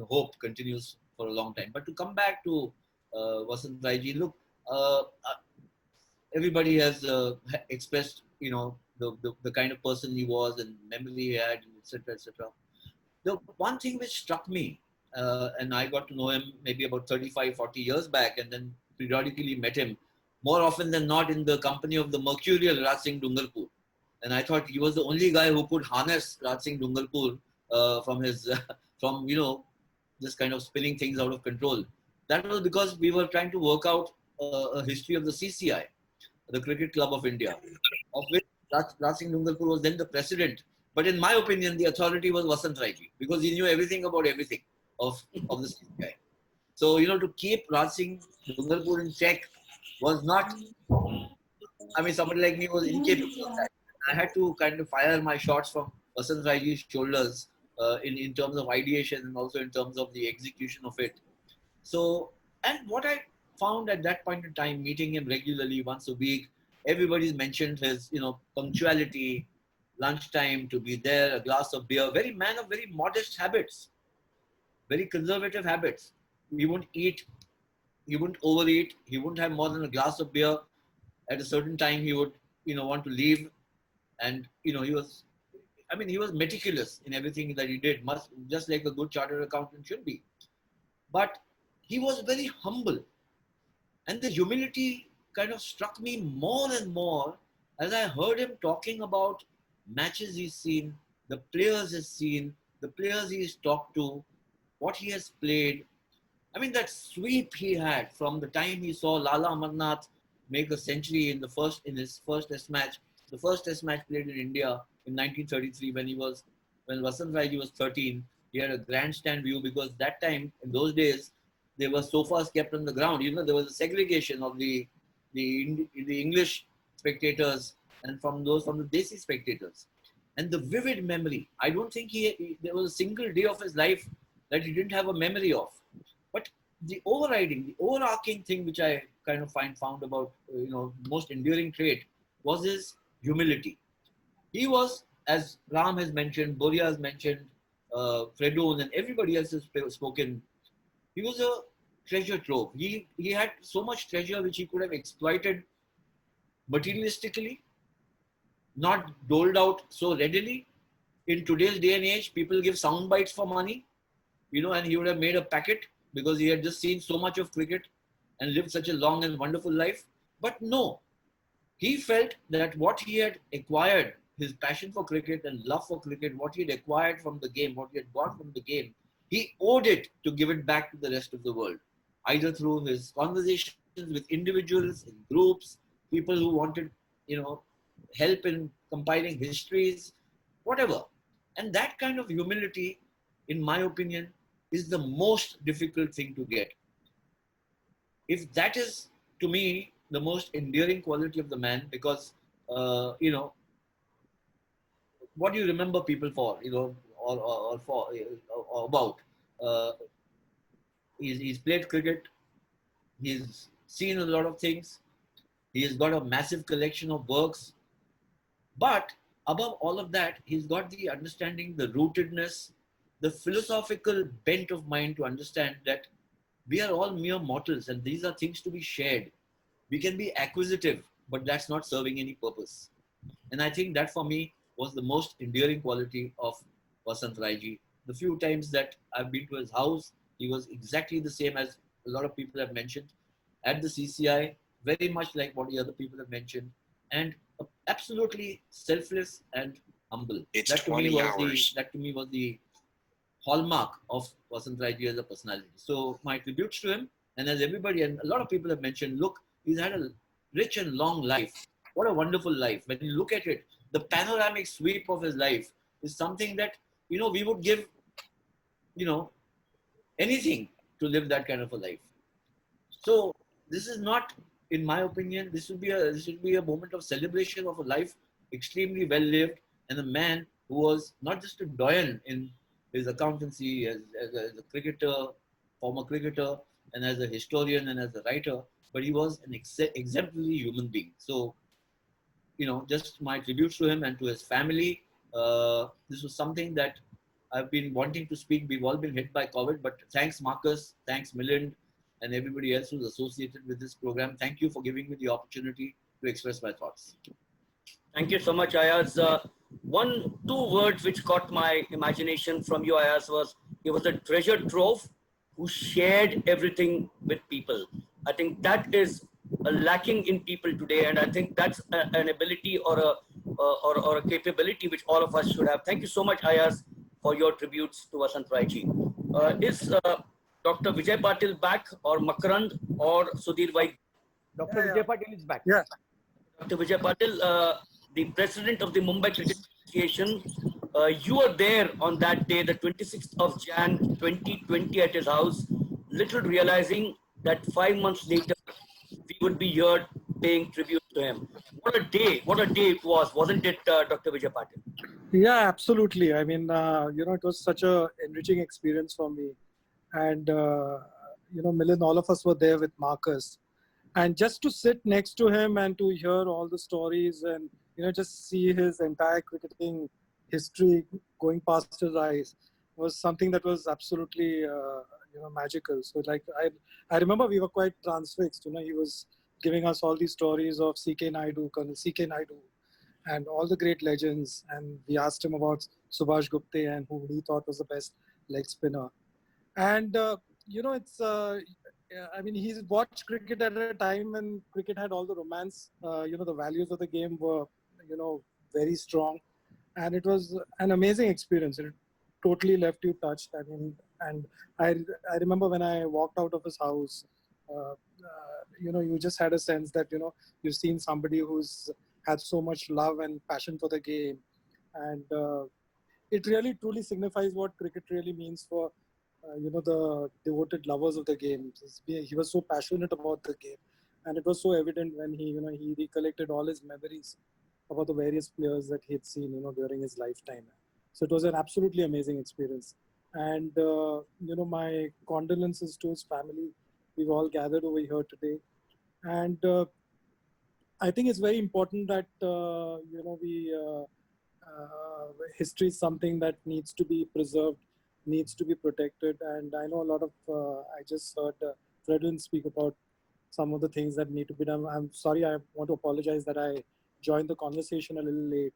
hope continues for a long time. But to come back to Vasant Raiji, look, everybody has expressed the kind of person he was and memory he had, etc., etc. The one thing which struck me, and I got to know him maybe about 35, 40 years back, and then periodically met him more often than not in the company of the mercurial Raj Singh Dungarpur. And I thought he was the only guy who could harness Raj Singh Dungarpur from his, from, just kind of spinning things out of control. That was because we were trying to work out a history of the CCI, the Cricket Club of India, of which Raj Singh Dungarpur was then the president. But in my opinion, the authority was Vasant Raiji, because he knew everything about everything of the CCI. So, to keep Raj Singh Dungarpur in check was not, somebody like me was incapable of that. I had to kind of fire my shots from Vasant Raiji's shoulders in terms of ideation and also in terms of the execution of it. So, and what I found at that point in time, meeting him regularly once a week, everybody's mentioned his, punctuality, lunchtime, to be there, a glass of beer, man of very modest habits, very conservative habits. He wouldn't eat, he wouldn't overeat, he wouldn't have more than a glass of beer. At a certain time, he would, want to leave. And, he was meticulous in everything that he did, just like a good chartered accountant should be. But he was very humble. And the humility kind of struck me more and more as I heard him talking about matches he's seen, the players he's seen, the players he's talked to, what he has played. That sweep he had from the time he saw Lala Amarnath make a century in his first test match, the first test match played in India in 1933 when Vasant Raiji was 13. He had a grandstand view because that time, in those days, there were sofas kept on the ground. There was a segregation of the English spectators and from the Desi spectators. And the vivid memory, I don't think there was a single day of his life that he didn't have a memory of. But the overarching thing which I kind of found about, most enduring trait was his humility. He was, as Ram has mentioned, Boria has mentioned, Fredun and everybody else has spoken, he was a treasure trove. He had so much treasure which he could have exploited materialistically, not doled out so readily. In today's day and age, people give sound bites for money, and he would have made a packet because he had just seen so much of cricket and lived such a long and wonderful life. But no, he felt that what he had acquired, his passion for cricket and love for cricket, what he had acquired from the game, what he had got from the game, he owed it to give it back to the rest of the world, either through his conversations with individuals, in groups, people who wanted, help in compiling histories, whatever. And that kind of humility, in my opinion, is the most difficult thing to get. If that is, to me, the most endearing quality of the man, because, what do you remember people for, or for, or about? He's played cricket. He's seen a lot of things. He has got a massive collection of works. But above all of that, he's got the understanding, the rootedness, the philosophical bent of mind to understand that we are all mere mortals and these are things to be shared. We can be acquisitive, but that's not serving any purpose. And I think that for me was the most enduring quality of Vasant Raiji. The few times that I've been to his house, he was exactly the same as a lot of people have mentioned. At the CCI, very much like what the other people have mentioned, and absolutely selfless and humble. That to me was the hallmark of Vasant Raiji as a personality. So my tributes to him, and as everybody and a lot of people have mentioned, look, he's had a rich and long life. What a wonderful life. When you look at it, the panoramic sweep of his life is something that, we would give, anything to live that kind of a life. So this is not, in my opinion, this should be a moment of celebration of a life extremely well lived, and a man who was not just a doyen in his accountancy as a cricketer, former cricketer, and as a historian and as a writer, but he was an exemplary human being. So, just my tributes to him and to his family. This was something that I've been wanting to speak. We've all been hit by COVID, but thanks Marcus, thanks Milind, and everybody else who's associated with this program. Thank you for giving me the opportunity to express my thoughts. Thank you so much, Ayaz. Two words which caught my imagination from you, Ayaz, was he was a treasure trove who shared everything with people. I think that is lacking in people today, and I think that's an ability or a capability which all of us should have. Thank you so much, Ayaz, for your tributes to Vasant Rai ji. Is Dr. Vijay Patil back, or Makarand, or Sudhir Vaid? Dr. Vijay Patil is back. Yeah. Dr. Vijay Patil, the president of the Mumbai Cricket Association, you were there on that day, the 26th of Jan 2020 at his house, little realizing that 5 months later, we would be here paying tribute to him. What a day it was, wasn't it, Dr. Vijay Patil? Yeah, absolutely. I mean, it was such a enriching experience for me. And, Milind, all of us were there with Marcus. And just to sit next to him and to hear all the stories and, just see his entire cricketing history going past his eyes was something that was absolutely, magical. So I remember we were quite transfixed. He was giving us all these stories of C.K. Naidu, Colonel C.K. Naidu, and all the great legends. And we asked him about Subhash Gupte and who he thought was the best leg spinner. And, he's watched cricket at a time when cricket had all the romance. The values of the game were, very strong. And it was an amazing experience. It totally left you touched. I mean, and I remember when I walked out of his house, you just had a sense that, you've seen somebody who's had so much love and passion for the game. And it really truly signifies what cricket really means for, the devoted lovers of the game. He was so passionate about the game. And it was so evident when he recollected all his memories about the various players that he had seen, during his lifetime. So it was an absolutely amazing experience. And, my condolences to his family. We've all gathered over here today. And I think it's very important that, history is something that needs to be preserved, needs to be protected. And I know a lot of, I just heard Fredwin speak about some of the things that need to be done. I'm sorry, I want to apologize that I joined the conversation a little late.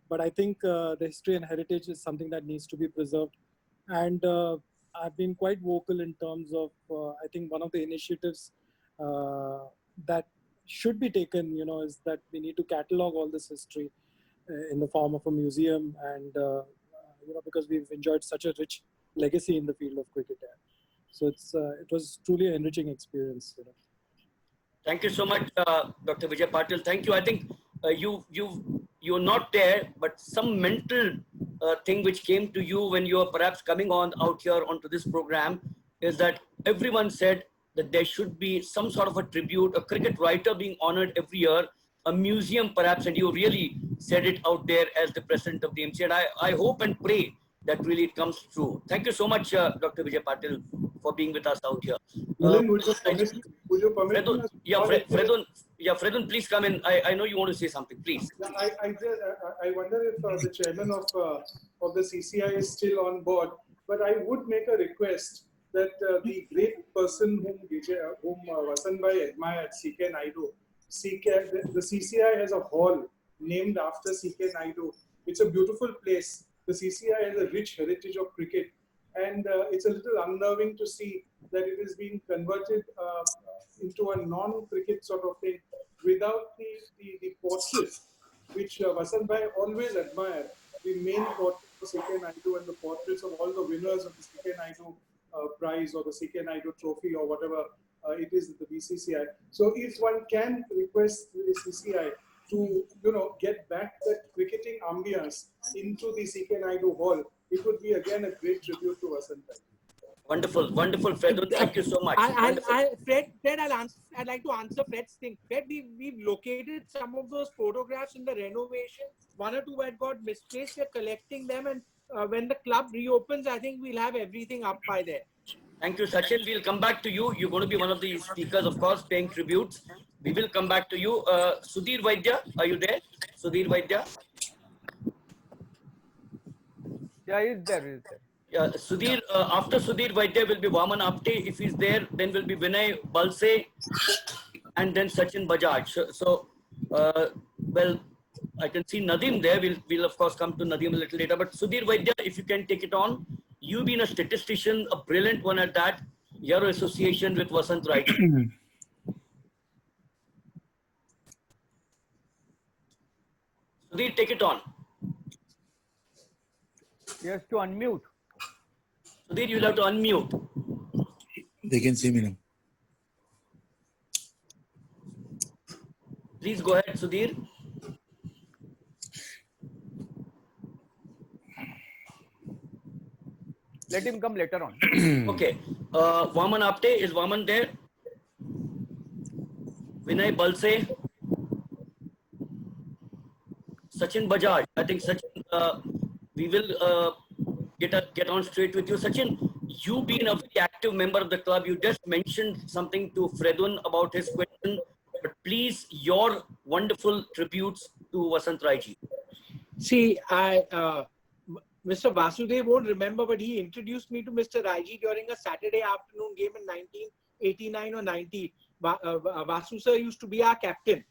But I think the history and heritage is something that needs to be preserved. And I've been quite vocal in terms of, I think one of the initiatives that should be taken, is that we need to catalog all this history in the form of a museum. And, because we've enjoyed such a rich legacy in the field of cricket. So it was truly an enriching experience. Thank you so much, Dr. Vijay Patil. Thank you. I think you're not there, but some mental thing which came to you when you were perhaps coming out here onto this program is that everyone said that there should be some sort of a tribute, a cricket writer being honored every year, a museum perhaps, and you really said it out there as the president of the MC. And I hope and pray that really it comes true. Thank you so much, Dr. Vijay Patil, for being with us out here. Milind, would you permit Fredun, me? Fredun, please come in. I know you want to say something, please. I wonder if the chairman of the CCI is still on board, but I would make a request that the great person whom Vasant Bhai admired, C.K. Naidu, the CCI has a hall named after C.K. Naidu. It's a beautiful place. The CCI has a rich heritage of cricket, and it's a little unnerving to see that it is being converted into a non-cricket sort of thing without the portraits which Vasant Bhai always admired. The main portrait of C.K. Naidu and the portraits of all the winners of the C.K. Naidu prize or the C.K. Naidu trophy or whatever it is at the BCCI. So if one can request the CCI to get back that cricketing ambience into the C.K. Naidu hall, it would be again a great tribute to Vasant Bhai. Wonderful, wonderful, Fred. Thank you so much. Fred, I'd like to answer Fred's thing. Fred, we've located some of those photographs in the renovation. One or two had got misplaced. We're collecting them, and when the club reopens, I think we'll have everything up by there. Thank you, Sachin. We'll come back to you. You're going to be one of the speakers, of course, paying tributes. We will come back to you. Sudhir Vaidya, are you there? Sudhir Vaidya? Yeah, he's there. Sudhir, after Sudhir Vaidya will be Vaman Apte. If he's there, then will be Vinay Balse and then Sachin Bajaj. So, well, I can see Nadeem there. We'll of course come to Nadeem a little later. But Sudhir Vaidya, if you can take it on. You've been a statistician, a brilliant one at that. Your association with Vasant Raiji. Sudhir, take it on. He has to unmute. Sudhir, you'll have to unmute. They can see me now. Please go ahead, Sudhir. Let him come later on. Okay. Vaman Apte, is Vaman there? Vinay Balse. Sachin Bajaj. I think Sachin, we will get on straight with you. Sachin, you being a very active member of the club, you just mentioned something to Fredun about his question, but please, your wonderful tributes to Vasant Raiji. See, Mr. Vasudev won't remember, but he introduced me to Mr. Raiji during a Saturday afternoon game in 1989 or 90. Vasu sir used to be our captain.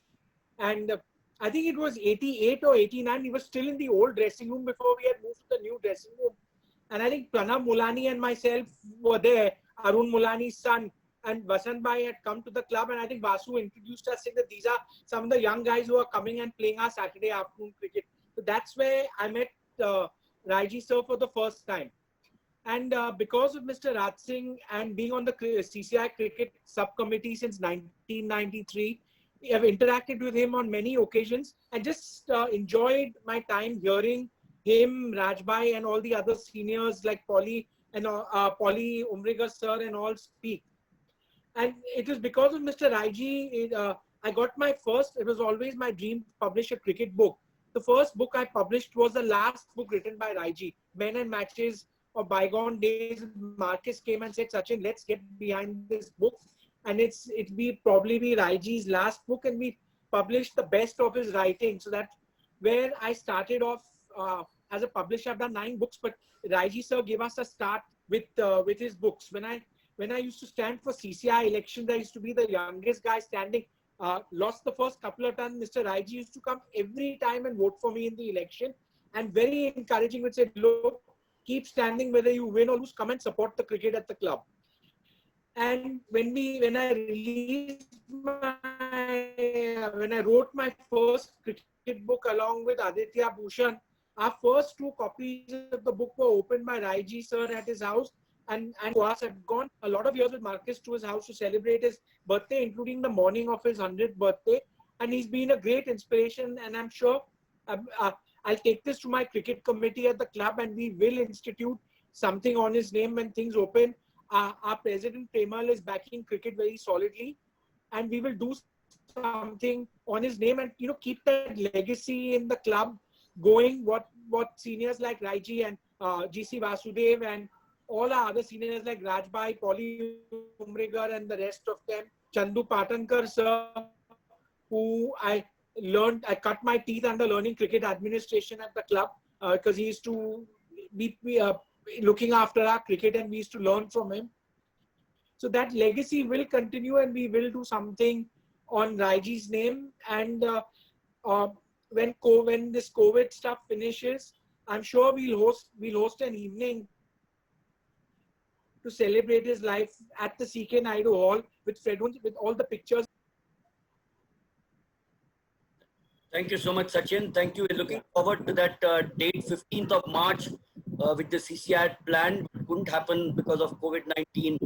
And I think it was 88 or 89. He was still in the old dressing room before we had moved to the new dressing room. And I think Pranav Mulani and myself were there. Arun Mulani's son and Vasant Bhai had come to the club. And I think Vasu introduced us, saying that these are some of the young guys who are coming and playing our Saturday afternoon cricket. So that's where I met Raiji sir for the first time. And because of Mr. Raj Singh and being on the CCI cricket subcommittee since 1993, I have interacted with him on many occasions and just enjoyed my time hearing him, Rajbhai, and all the other seniors like Polly and Polly Umrigar sir and all speak. And it was because of Mr. Raiji, I got my first, it was always my dream to publish a cricket book. The first book I published was the last book written by Raiji, Men and Matches of Bygone Days. Marcus came and said, Sachin, let's get behind this book. And it probably be Raiji's last book, and we published the best of his writing. So that's where I started off as a publisher. I've done 9 books, but Raiji sir gave us a start with his books. When I used to stand for CCI elections, I used to be the youngest guy standing. Lost the first couple of times. Mr. Raiji used to come every time and vote for me in the election, and very encouraging, would say, look, keep standing whether you win or lose, come and support the cricket at the club. And when I wrote my first cricket book along with Aditya Bhushan, our first 2 copies of the book were opened by Raiji sir at his house. And for us, I've gone a lot of years with Marcus to his house to celebrate his birthday, including the morning of his 100th birthday. And he's been a great inspiration. And I'm sure I'll take this to my cricket committee at the club, and we will institute something on his name when things open. Our president, Premal, is backing cricket very solidly. And we will do something on his name and, keep that legacy in the club going. What seniors like Raiji and GC Vasudev and all our other seniors like Rajbhai, Polly Umrigar and the rest of them, Chandu Patankar sir, who I cut my teeth under learning cricket administration at the club because he used to be looking after our cricket and we used to learn from him. So that legacy will continue, and we will do something on Raiji's name. And when this COVID stuff finishes, I'm sure we'll host an evening to celebrate his life at the CK Naidu Hall with Fredun, with all the pictures. Thank you so much, Sachin. Thank you. We're looking forward to that date, 15th of March, with the CCI had planned. It couldn't happen because of COVID-19.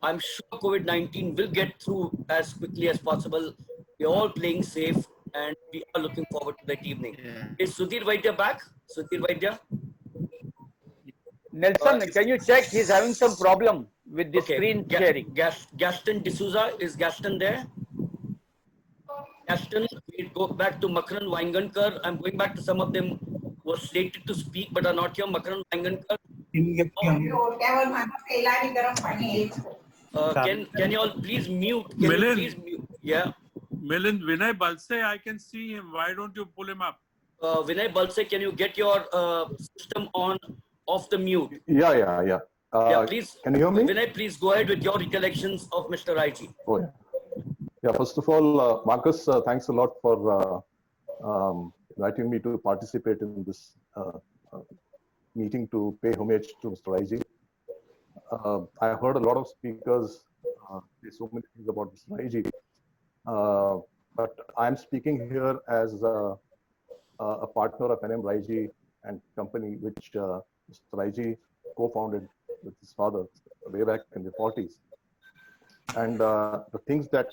I'm sure COVID-19 will get through as quickly as possible. We're all playing safe, and we are looking forward to that evening. Yeah. Is Sudhir Vaidya back? Sudhir Vaidya? Nelson, can you check? He's having some problem with the screen sharing. Gaston D'Souza, is Gaston there? Gaston, we go back to Makaran Vaingankar. I'm going back to some of them who were slated to speak but are not here. Makaran Vaingankar. Can you all please mute? Yeah. Milind, Vinay Balse, I can see him. Why don't you pull him up? Vinay Balse, can you get your system on? Off the mute. Yeah. Please. Can you hear me? Vinay, please go ahead with your recollections of Mr. Raiji. Oh, yeah. Yeah, first of all, Marcus, thanks a lot for inviting me to participate in this meeting to pay homage to Mr. Raiji. I heard a lot of speakers say so many things about Mr. Raiji, but I'm speaking here as a partner of NM Raiji and company, which Mr. Raiji co-founded with his father way back in the 40s. And the things that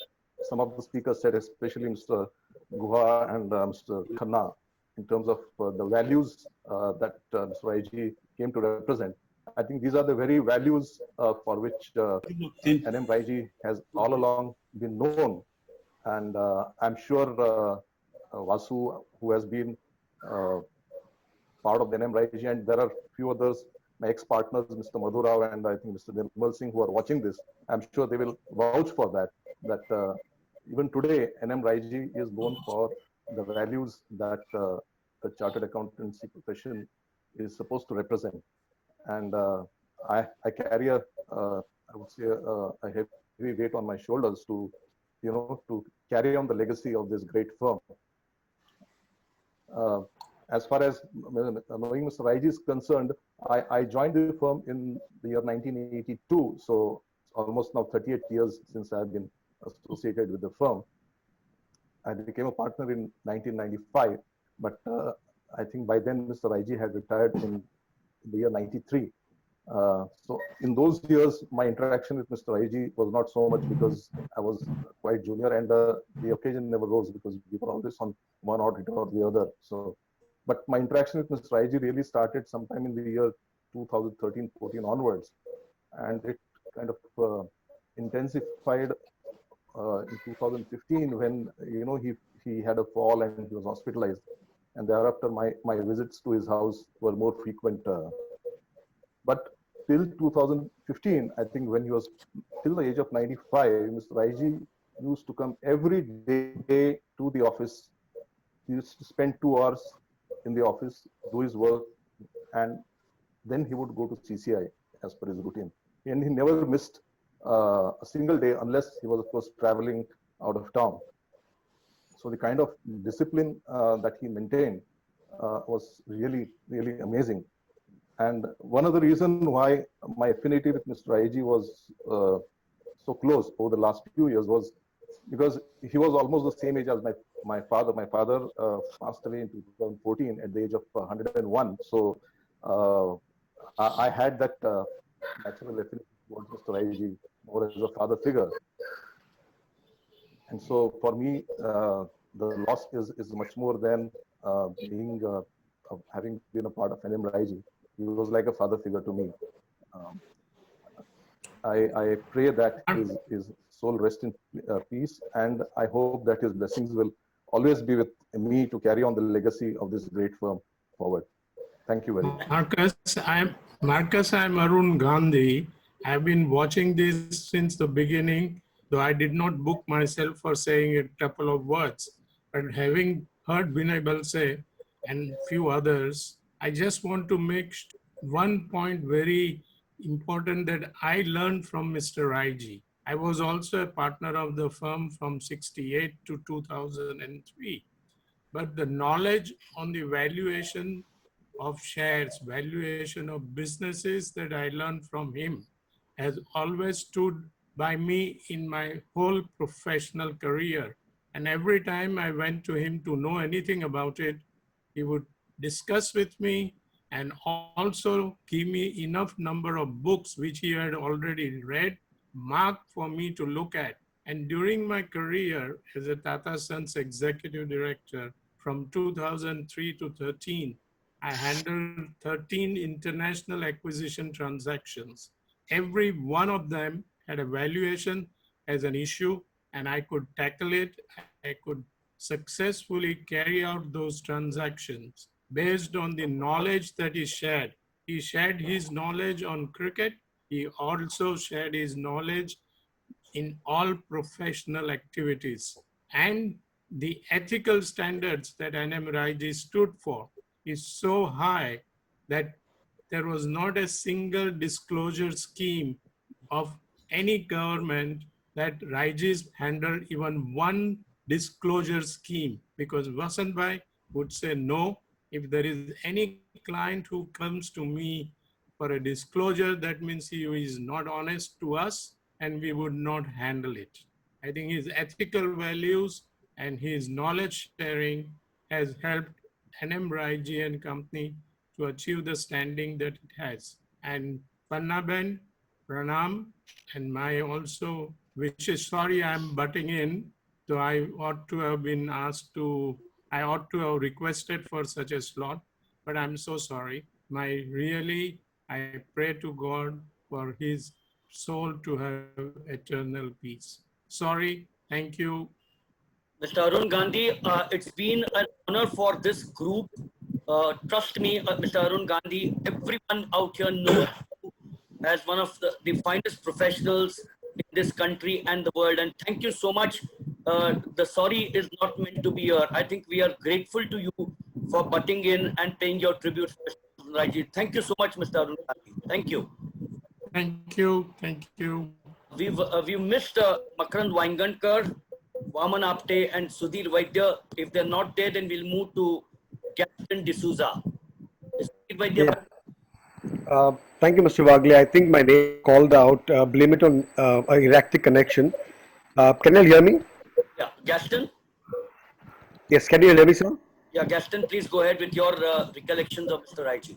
some of the speakers said, especially Mr. Guha and Mr. Khanna, in terms of the values that Mr. Raiji came to represent, I think these are the very values for which NM Raiji has all along been known. And I'm sure Vasu, who has been part of the NM Raiji, and there are few others, my ex-partners, Mr. Madhurao and I think Mr. Nirmal Singh, who are watching this, I'm sure they will vouch for that, even today, NM Raiji is known for the values that the chartered accountancy profession is supposed to represent. And I carry I would say, a heavy weight on my shoulders to, to carry on the legacy of this great firm. As far as knowing Mr. Raiji is concerned, I joined the firm in the year 1982. So it's almost now 38 years since I've been associated with the firm. I became a partner in 1995, but I think by then Mr. Raiji had retired in the year 93. So in those years, my interaction with Mr. Raiji was not so much because I was quite junior, and the occasion never rose because we were always on one audit or the other. So, but my interaction with Mr. Raiji really started sometime in the year 2013-14 onwards, and it kind of intensified in 2015 when he had a fall and he was hospitalized, and thereafter my visits to his house were more frequent. But till 2015, I think when he was till the age of 95, Mr. Raiji used to come every day to the office. He used to spend 2 hours in the office, do his work, and then he would go to CCI as per his routine. And he never missed a single day unless he was, of course, traveling out of town. So the kind of discipline that he maintained was really, really amazing. And one of the reasons why my affinity with Mr. Raiji was so close over the last few years was because he was almost the same age as my father. My father passed away in 2014 at the age of 101. So I had that natural affinity towards Mr. Raiji more as a father figure. And so for me, the loss is much more than having been a part of NM Raiji. He was like a father figure to me. I pray that his soul rest in peace, and I hope that his blessings will always be with me to carry on the legacy of this great firm forward. Thank you very much. Marcus, I'm Arun Gandhi. I've been watching this since the beginning, though I did not book myself for saying a couple of words. But having heard Vinay Balse and few others, I just want to make one point very important that I learned from Mr. Raiji. I was also a partner of the firm from 68 to 2003. But the knowledge on the valuation of shares, valuation of businesses that I learned from him has always stood by me in my whole professional career. And every time I went to him to know anything about it, he would discuss with me and also give me enough number of books which he had already read, marked for me to look at. And during my career as a Tata Sons executive director from 2003 to 13, I handled 13 international acquisition transactions. Every one of them had a valuation as an issue, and I could tackle it. I could successfully carry out those transactions based on the knowledge that he shared. He shared his knowledge on cricket. He also shared his knowledge in all professional activities. And the ethical standards that NM Raiji stood for is so high that there was not a single disclosure scheme of any government that Raiji's handled even one disclosure scheme, because Vasant Bhai would say no. If there is any client who comes to me for a disclosure, that means he is not honest to us and we would not handle it. I think his ethical values and his knowledge sharing has helped NM Raiji and company to achieve the standing that it has. And Pannaben, Pranam, and my also wishes. Sorry, I'm butting in. So I ought to have been asked to, I ought to have requested for such a slot, but I'm so sorry. I pray to God for his soul to have eternal peace. Sorry, thank you. Mr. Arun Gandhi, it's been an honor for this group. Trust me, Mr. Arun Gandhi, everyone out here knows you as one of the finest professionals in this country and the world. And thank you so much. The sorry is not meant to be here. I think we are grateful to you for butting in and paying your tribute. Raji. Thank you so much, Mr. Arun Gandhi. Thank you. Thank you. Thank you. We've missed Makarand Waingankar, Vaman Apte, and Sudhir Vaidya. If they're not there, then we'll move to Captain D'Souza. Sudhir Vaidya. Yeah. Thank you, Mr. Wagle. I think my name called out. Blame it on a erratic connection. Can you hear me? Yeah, Gaston. Yes, can you hear me, sir? Yeah, Gaston, please go ahead with your recollections of Mr. Raiji.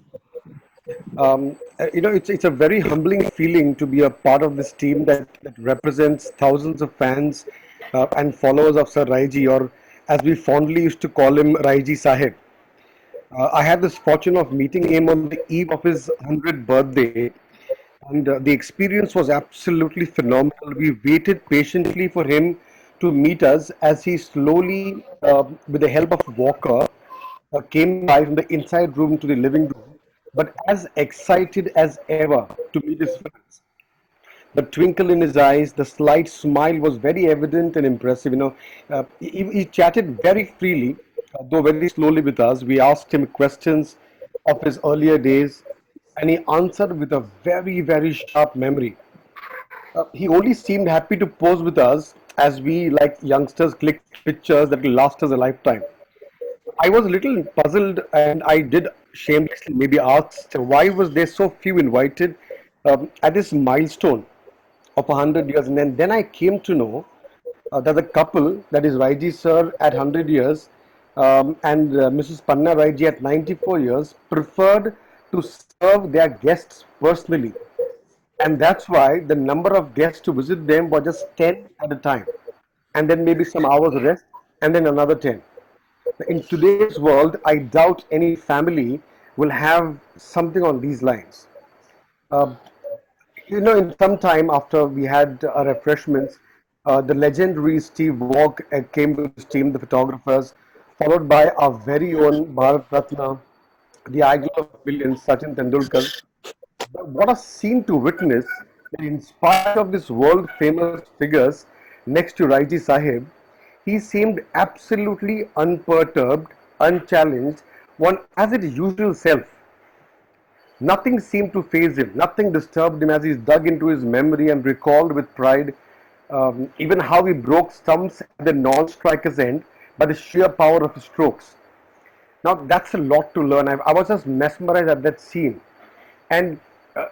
It's a very humbling feeling to be a part of this team that represents thousands of fans and followers of Sir Raiji, or as we fondly used to call him, Raiji Sahib. I had this fortune of meeting him on the eve of his 100th birthday, and the experience was absolutely phenomenal. We waited patiently for him to meet us as he slowly, with the help of Walker, came by from the inside room to the living room, but as excited as ever to meet his friends. The twinkle in his eyes, the slight smile was very evident and impressive. He chatted very freely, though very slowly with us. We asked him questions of his earlier days, and he answered with a very, very sharp memory. He only seemed happy to pose with us as we, like youngsters, click pictures that will last us a lifetime. I was a little puzzled, and I did shamelessly maybe ask why was there so few invited at this milestone of 100 years. And then I came to know that the couple, that is Raiji sir at 100 years and Mrs. Panna Raiji at 94 years, preferred to serve their guests personally. And that's why the number of guests to visit them were just 10 at a time. And then maybe some hours rest, and then another 10. In today's world, I doubt any family will have something on these lines. In some time after we had our refreshments, the legendary Steve Walk came to his team, the photographers, followed by our very own Bharat Ratna, the idol of millions, Sachin Tendulkar. But what a scene to witness, that in spite of this world famous figures next to Raiji Sahib, he seemed absolutely unperturbed, unchallenged, one as his usual self. Nothing seemed to faze him, nothing disturbed him as he dug into his memory and recalled with pride even how he broke stumps at the non-striker's end by the sheer power of his strokes. Now that's a lot to learn. I was just mesmerized at that scene. And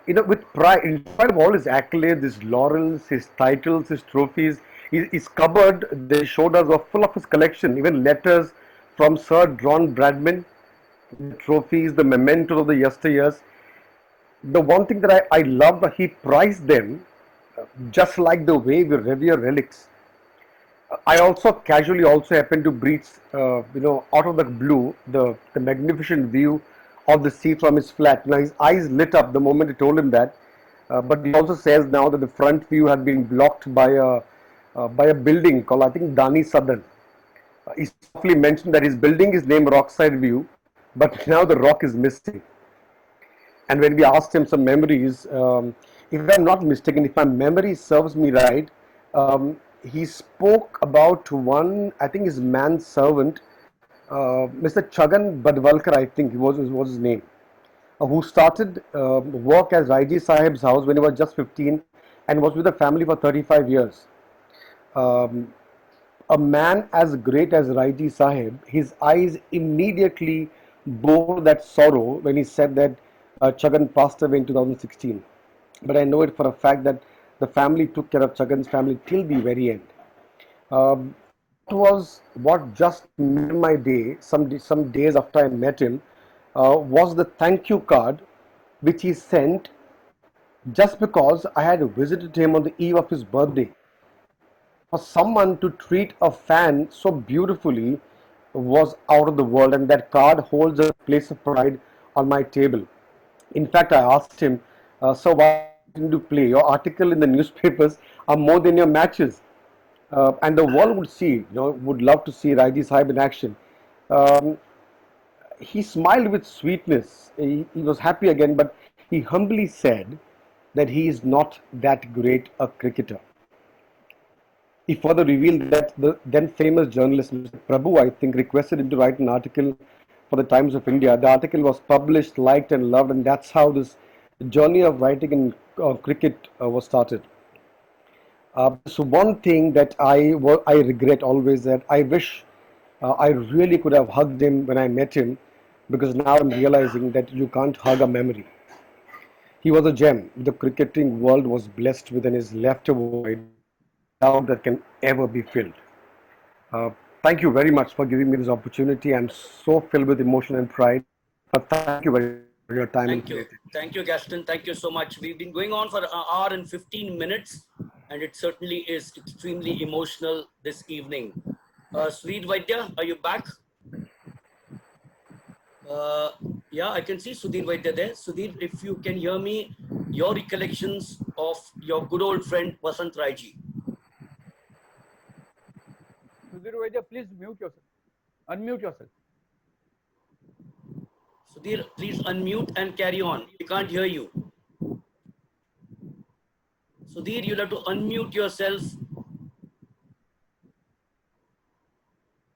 with pride, in spite of all his accolades, his laurels, his titles, his trophies, his cupboard, they showed us, were full of his collection, even letters from Sir John Bradman, the trophies, the mementos of the yesteryears. The one thing that I loved, he prized them just like the way we revere relics. I also casually happened to breach, out of the blue, the magnificent view of the sea from his flat. Now his eyes lit up the moment I told him that, but he also says now that the front view had been blocked by a building called, I think, Dani Southern. He softly mentioned that his building is named Rockside View, but now the rock is missing. And when we asked him some memories, if I'm not mistaken, if my memory serves me right, he spoke about one, I think his manservant, Mr. Chagan Badwalkar, I think was his name, who started work as Raiji Sahib's house when he was just 15 and was with the family for 35 years. a man as great as Raiji Sahib, his eyes immediately bore that sorrow when he said that Chagan passed away in 2016. But I know it for a fact that the family took care of Chagan's family till the very end. What just made my day, some days after I met him, was the thank you card which he sent just because I had visited him on the eve of his birthday. For someone to treat a fan so beautifully was out of the world, and that card holds a place of pride on my table. In fact, I asked him, so why didn't you play? Your article in the newspapers are more than your matches. And the world would see, would love to see Raiji Sahib in action. Um, he smiled with sweetness. He was happy again, but he humbly said that he is not that great a cricketer. He further revealed that the then famous journalist Mr. Prabhu, I think, requested him to write an article for the Times of India. The article was published, liked, and loved, and that's how this journey of writing in cricket was started. So one thing that I regret always, that I wish I really could have hugged him when I met him, because now I'm realizing that you can't hug a memory. He was a gem. The cricketing world was blessed with, and is left a void doubt that can ever be filled. Uh, Thank you very much for giving me this opportunity. I'm so filled with emotion and pride. But thank you very much for your time. Thank you, Gaston. Thank you so much. We've been going on for an hour and 15 minutes, and it certainly is extremely emotional this evening. Sudhir Vaidya, are you back? Yeah, I can see Sudhir Vaidya there. Sudhir, if you can hear me, your recollections of your good old friend Vasant Raiji. Sudhir Vaidya, please mute yourself. Unmute yourself. Sudhir, please unmute and carry on. We can't hear you. Sudhir, you'll have to unmute yourself.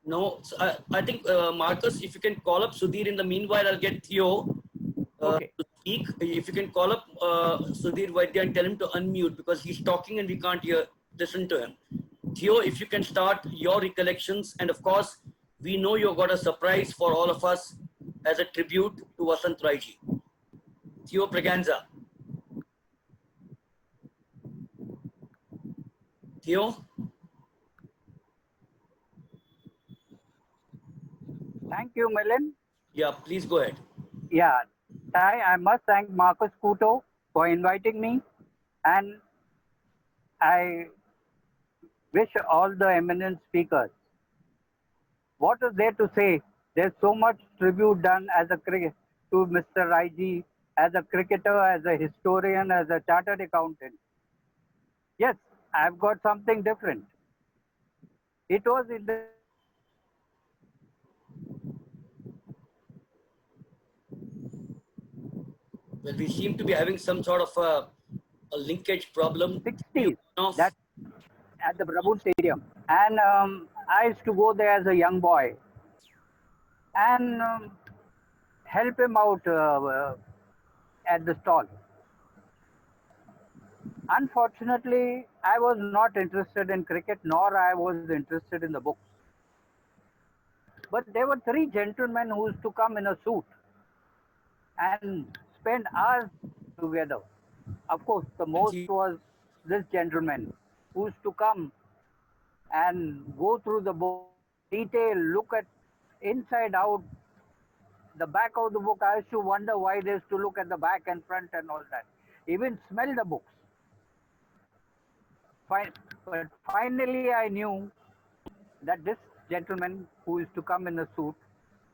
No, so I think Marcus, if you can call up Sudhir in the meanwhile, I'll get Theo to speak. If you can call up Sudhir Vaidya and tell him to unmute, because he's talking and we can't listen to him. Theo, if you can start your recollections, and of course, we know you've got a surprise for all of us as a tribute to Vasant Raiji. Theo Braganza. Theo? Thank you, Milan. Yeah, please go ahead. Yeah, I must thank Marcus Couto for inviting me, and I wish all the eminent speakers. What is there to say? There's so much tribute done as a to Mr. Raiji, as a cricketer, as a historian, as a chartered accountant. Yes, I've got something different. It was in the Well, we seem to be having some sort of a linkage problem. 60s, that at the Prabhu Stadium. And I used to go there as a young boy and help him out at the stall. Unfortunately, I was not interested in cricket, nor I was interested in the books. But there were three gentlemen who used to come in a suit and spend hours together. Of course, the most was this gentleman who used to come and go through the book, detail, look at inside out, the back of the book. I used to wonder why they used to look at the back and front and all that. Even smell the books. But finally, I knew that this gentleman who used to come in a suit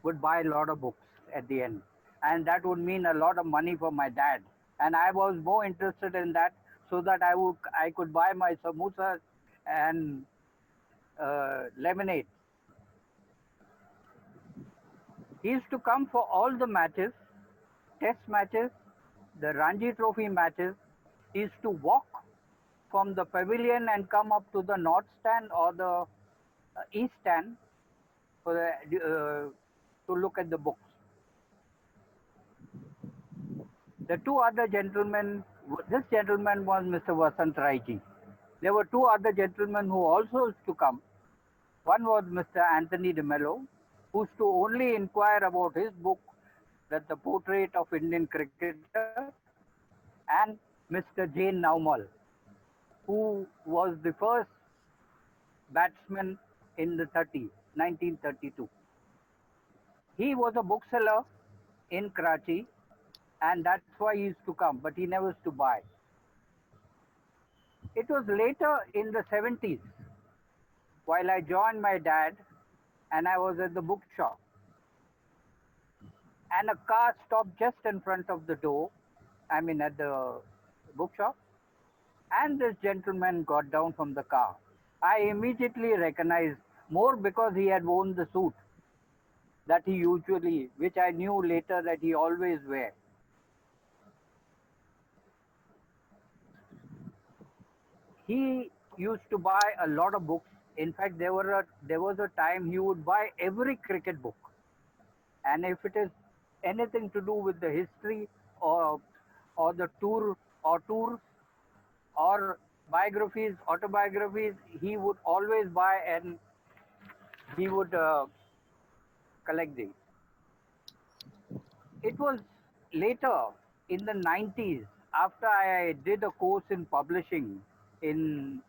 would buy a lot of books at the end. And that would mean a lot of money for my dad. And I was more interested in that, so that I could buy my samosas and lemonade. He used to come for all the matches, test matches, the Ranji Trophy matches. He used to walk from the pavilion and come up to the north stand or the east stand for the, to look at the books. The two other gentlemen, this gentleman was Mr. Vasant Raiji. There were two other gentlemen who also used to come, One was Mr. Anthony de Mello, who used to only inquire about his book, that the portrait of Indian cricketer, and Mr. Jane Naumal, who was the first batsman in the 30s, 1932. He was a bookseller in Karachi, and that's why he used to come, but he never used to buy. It was later in the 70s, while I joined my dad, and I was at the bookshop, and a car stopped just in front of the door, I mean at the bookshop, and this gentleman got down from the car. I immediately recognized, more because he had worn the suit that he usually, which I knew later that he always wear. He used to buy a lot of books. In fact, there was a time he would buy every cricket book. And if it is anything to do with the history or the tours or biographies, autobiographies, he would always buy, and he would collect these. It was later in the 90s, after I did a course in publishing in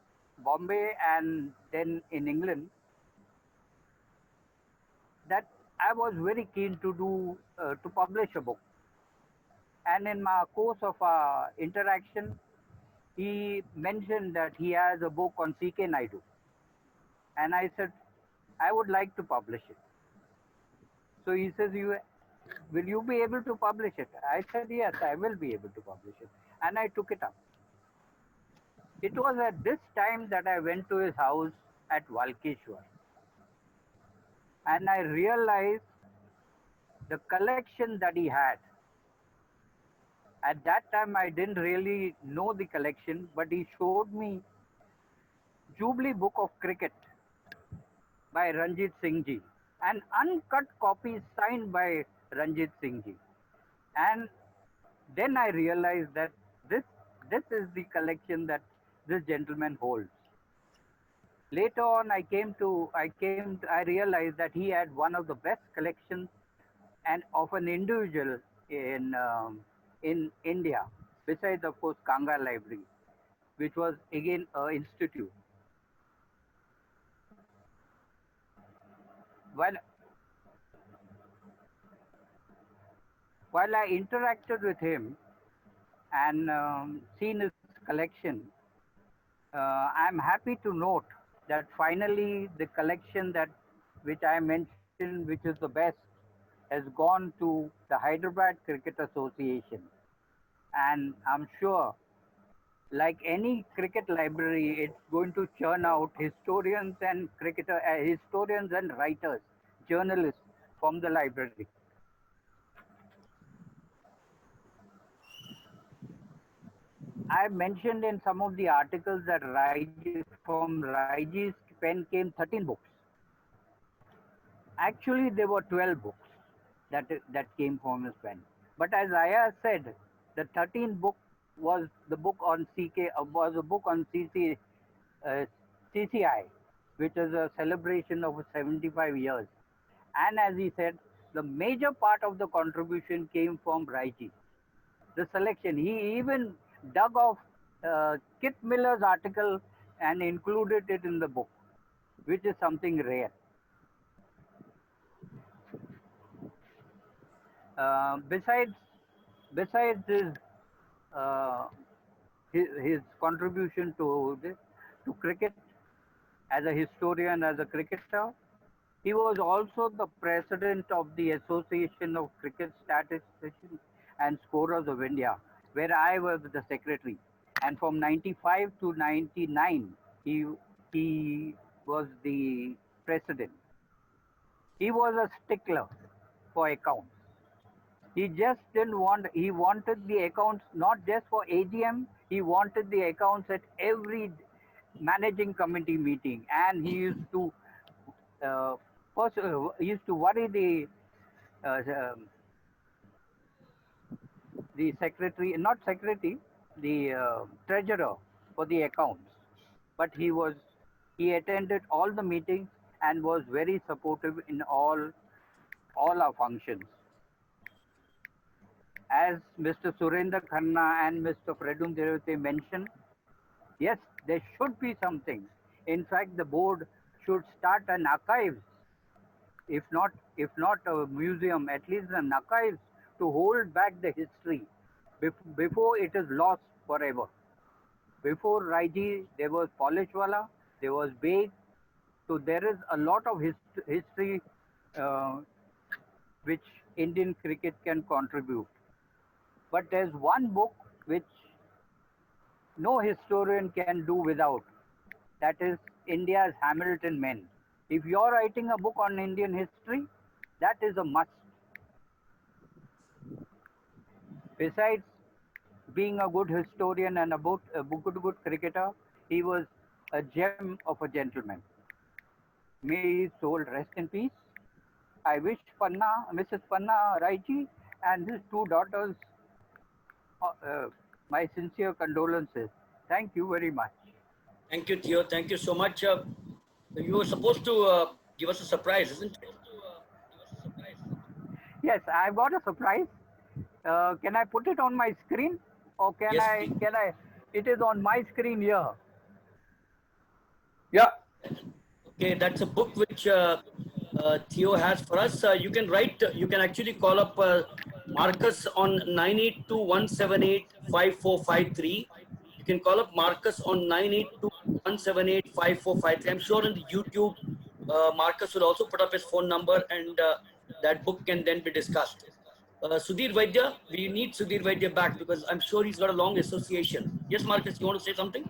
Bombay and then in England, that I was very keen to do to publish a book. And in my course of interaction, he mentioned that he has a book on C.K. Naidu. And I said, I would like to publish it. So he says, will you be able to publish it? I said, yes, I will be able to publish it. And I took it up. It was at this time that I went to his house at Walkeshwar. And I realized the collection that he had. At that time, I didn't really know the collection, but he showed me Jubilee Book of Cricket by Ranjit Singh Ji, an uncut copy signed by Ranjit Singh Ji. And then I realized that this is the collection that this gentleman holds. Later on, I realized that he had one of the best collections and of an individual in India, besides of course Kanga Library, which was again an institute. While I interacted with him and seen his collection, I'm happy to note that finally the collection which I mentioned, which is the best, has gone to the Hyderabad Cricket Association. And I'm sure, like any cricket library, it's going to churn out historians and writers, journalists from the library. I mentioned in some of the articles that from Raiji's pen came 13 books. Actually, there were 12 books that came from his pen. But as Aya said, the 13th book was the book on CCI, which is a celebration of 75 years. And as he said, the major part of the contribution came from Raiji. The selection, he even dug off Kit Miller's article and included it in the book, which is something rare. Besides his contribution to cricket as a historian, as a cricketer, he was also the president of the Association of Cricket Statisticians and Scorers of India, where I was the secretary. And from 95 to 99, he was the president. He was a stickler for accounts. He just he wanted the accounts not just for AGM, he wanted the accounts at every managing committee meeting. And he used to worry the treasurer for the accounts. But he attended all the meetings and was very supportive in all our functions. As Mr. Surendra Khanna and Mr. Fredun Devate mentioned, yes, there should be something. In fact, the board should start an archive, if not a museum, at least an archive to hold back the history before it is lost forever. Before Raiji, there was Polishwala, there was Beg. So there is a lot of history which Indian cricket can contribute. But there's one book which no historian can do without. That is India's Hamilton Men. If you're writing a book on Indian history, that is a must. Besides being a good historian and a good cricketer, he was a gem of a gentleman. May his soul rest in peace. I wish Mrs. Panna Raiji and his two daughters my sincere condolences. Thank you very much. Thank you, Theo. Thank you so much. You were supposed to give us a surprise, isn't it? Yes, I've got a surprise. Can I put it on my screen, or can I? It is on my screen here. Yeah. Okay, that's a book which Theo has for us. You can write. You can actually call up Marcus on 982-178-5453. You can call up Marcus on 982-178-5453. I'm sure in the YouTube, Marcus will also put up his phone number, and that book can then be discussed. Sudhir Vaidya, we need Sudhir Vaidya back because I'm sure he's got a long association. Yes, Marcus, you want to say something?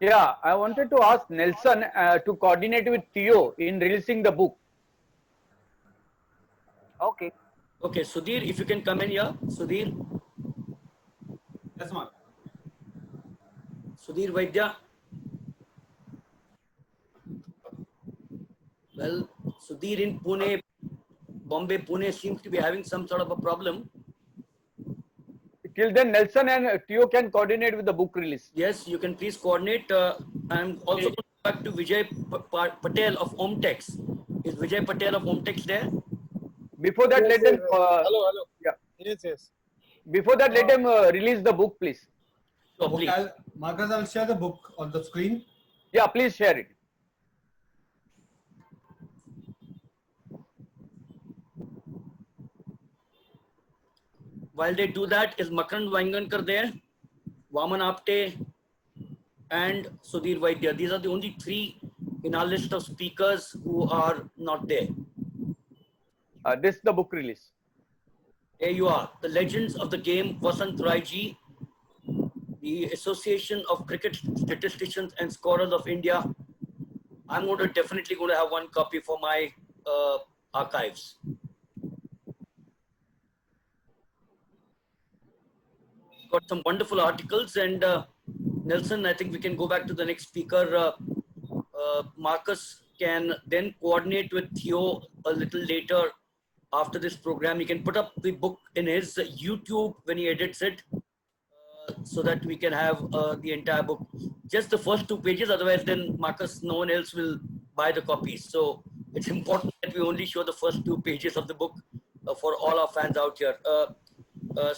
Yeah, I wanted to ask Nelson to coordinate with Theo in releasing the book. Okay. Okay, Sudhir, if you can come in here. Sudhir. Yes, Mark. Sudhir Vaidya. Well, Sudhir in Pune, Bombay, Pune seems to be having some sort of a problem. Till then, Nelson and Theo can coordinate with the book release. Yes, you can please coordinate. I'm also going back to Vijay Patel of Omtex. Is Vijay Patel of Omtex there? Before that, let them. Hello. Yeah. Yes. Before that, let them release the book, please. So, please. Marcus, I'll share the book on the screen. Yeah, please share it. While they do that, is Makarand Vaingankar there? Vaman Apte and Sudhir Vaidya. These are the only three in our list of speakers who are not there. This is the book release. There you are. The Legends of the Game, Vasant Raiji, the Association of Cricket Statisticians and Scorers of India. I'm definitely going to have one copy for my archives. Got some wonderful articles, and Nelson, I think we can go back to the next speaker. Marcus can then coordinate with Theo a little later after this program. He can put up the book in his YouTube when he edits it, so that we can have the entire book. Just the first 2 pages, otherwise then Marcus, no one else will buy the copies. So it's important that we only show the first 2 pages of the book for all our fans out here.